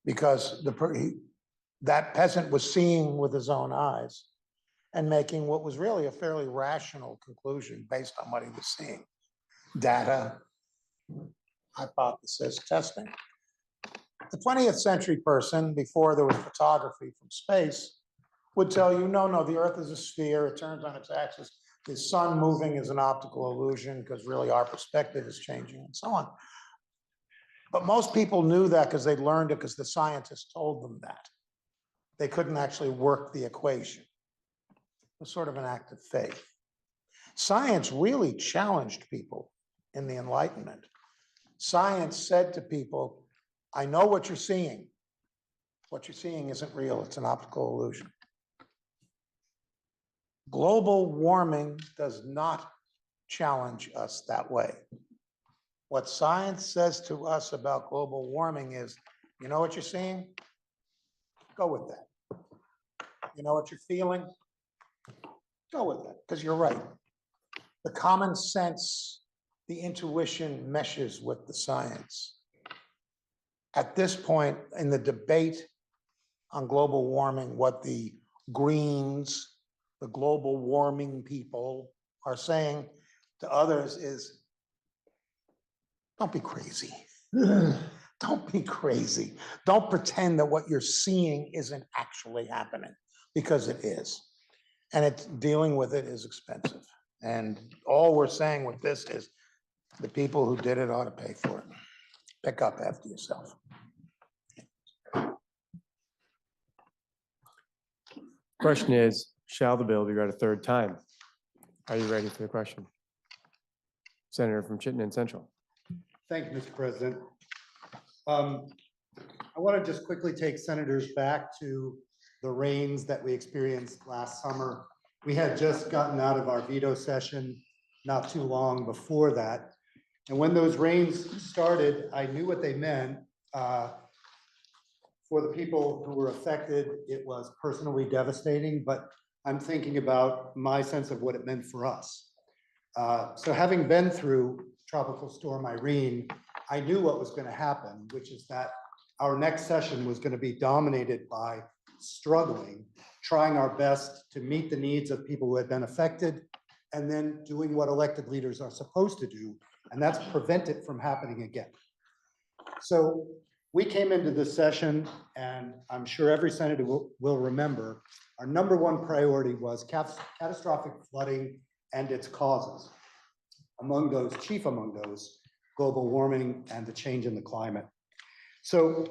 Because that peasant was seeing with his own eyes and making what was really a fairly rational conclusion based on what he was seeing. Data, hypothesis, testing. The 20th century person, before there was photography from space, would tell you, no, the earth is a sphere, it turns on its axis. The sun moving is an optical illusion because really our perspective is changing and so on. But most people knew that because they'd learned it because the scientists told them that. They couldn't actually work the equation. It was sort of an act of faith. Science really challenged people in the Enlightenment. Science said to people, I know what you're seeing. What you're seeing isn't real, it's an optical illusion. Global warming does not challenge us that way. What science says to us about global warming is, you know what you're seeing? Go with that. You know what you're feeling? Go with that, because you're right. The common sense, the intuition meshes with the science. At this point in the debate on global warming, what the Greens, the global warming people are saying to others is, don't be crazy. Don't be crazy. Don't pretend that what you're seeing isn't actually happening, because it is. And it's dealing with it is expensive. And all we're saying with this is the people who did it ought to pay for it. Pick up after yourself. Question is, shall the bill be read a third time? Are you ready for the question? Senator from Chittenden Central. Thank you, Mr. President. I want to just quickly take senators back to the rains that we experienced last summer. We had just gotten out of our veto session not too long before that. And when those rains started, I knew what they meant. For the people who were affected, it was personally devastating, but I'm thinking about my sense of what it meant for us. So having been through Tropical Storm Irene, I knew what was going to happen, which is that our next session was going to be dominated by struggling, trying our best to meet the needs of people who had been affected, and then doing what elected leaders are supposed to do, and that's prevent it from happening again. So we came into this session, and I'm sure every senator will remember, our number one priority was catastrophic flooding and its causes. Chief among those, global warming and the change in the climate. So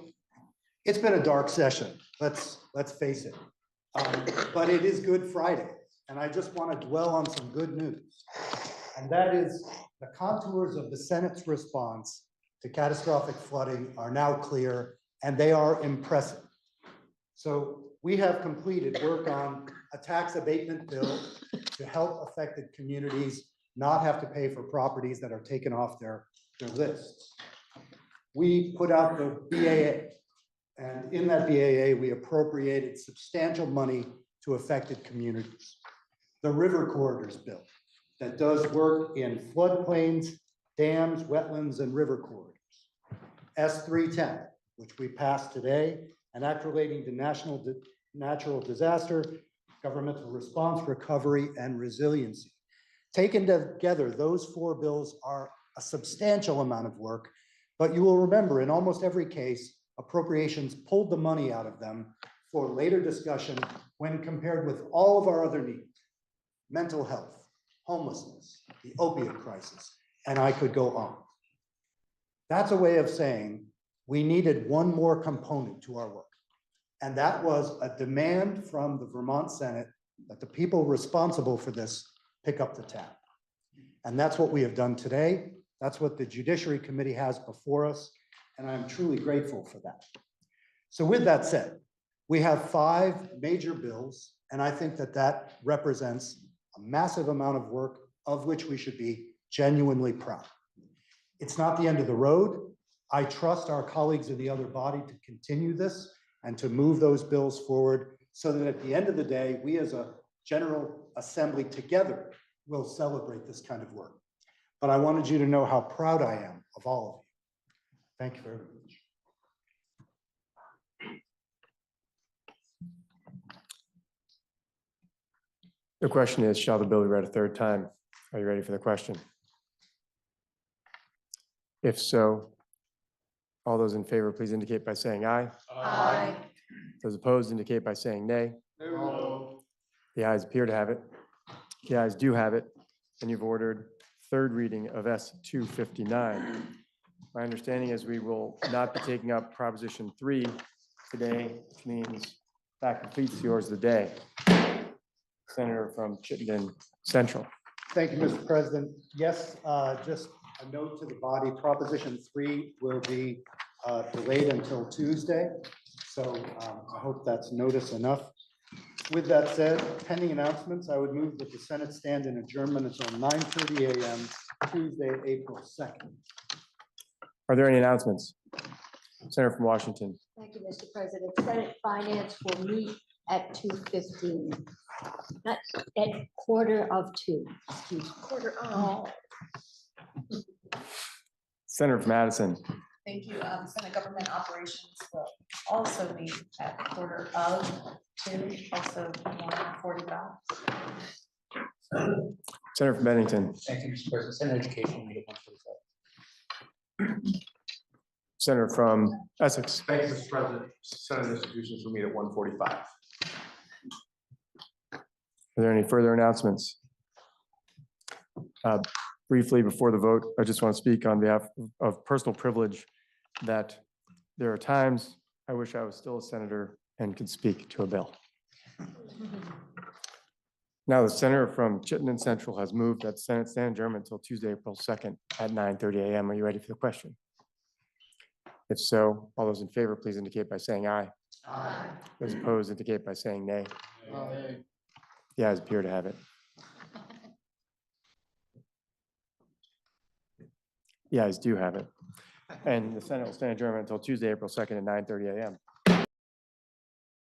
it's been a dark session, let's face it. But it is Good Friday, and I just want to dwell on some good news. And that is the contours of the Senate's response to catastrophic flooding are now clear, and they are impressive. So we have completed work on a tax abatement bill to help affected communities not have to pay for properties that are taken off their lists. We put out the BAA, and in that BAA, we appropriated substantial money to affected communities. The River Corridors bill that does work in floodplains, dams, wetlands, and river corridors. S310, which we passed today, an act relating to natural disaster, governmental response, recovery, and resiliency. Taken together, those four bills are a substantial amount of work, but you will remember in almost every case, appropriations pulled the money out of them for later discussion when compared with all of our other needs. Mental health, homelessness, the opioid crisis, and I could go on. That's a way of saying we needed one more component to our work. And that was a demand from the Vermont Senate that the people responsible for this pick up the tab. And that's what we have done today. That's what the Judiciary Committee has before us, and I'm truly grateful for that. So with that said, we have 5 major bills, and I think that that represents a massive amount of work of which we should be genuinely proud. It's not the end of the road. I trust our colleagues in the other body to continue this and to move those bills forward so that at the end of the day, we as a General Assembly together will celebrate this kind of work. But I wanted you to know how proud I am of all of you. Thank you very much. The question is, shall the bill be read a third time? Are you ready for the question? If so, all those in favor, please indicate by saying aye. Aye. Those opposed indicate by saying nay. The ayes appear to have it. The ayes do have it, and you've ordered third reading of S 259. My understanding is we will not be taking up Proposition 3 today, which means that completes yours of the day. Senator from Chittenden Central. Thank you, Mr. President. Yes, just a note to the body, Proposition 3 will be delayed until Tuesday. So I hope that's notice enough. With that said, pending announcements, I would move that the Senate stand in adjournment until 9:30 a.m. Tuesday, April 2nd. Are there any announcements? Senator from Washington. Thank you, Mr. President. Senate Finance will meet at 2:15. Not at 1:45. Excuse me. Senator from Madison. Thank you. Senate Government Operations will also meet at 1:45, also 1:45. Senator from Bennington. Thank you, Mr. President. Senate Education will meet at 1:45. Senator from Essex. Thank you, Mr. President. Senate institutions will meet at 1:45. Are there any further announcements? Briefly, before the vote, I just want to speak on behalf of personal privilege that there are times I wish I was still a senator and could speak to a bill. Now, the senator from Chittenden Central has moved that Senate stand adjournment until Tuesday, April 2nd at 9:30 a.m. Are you ready for the question? If so, all those in favor, please indicate by saying aye. Aye. Those opposed indicate by saying nay. The ayes appear to have it. The ayes do have it. And the Senate will stand adjourned until Tuesday, April 2nd at 9:30 a.m.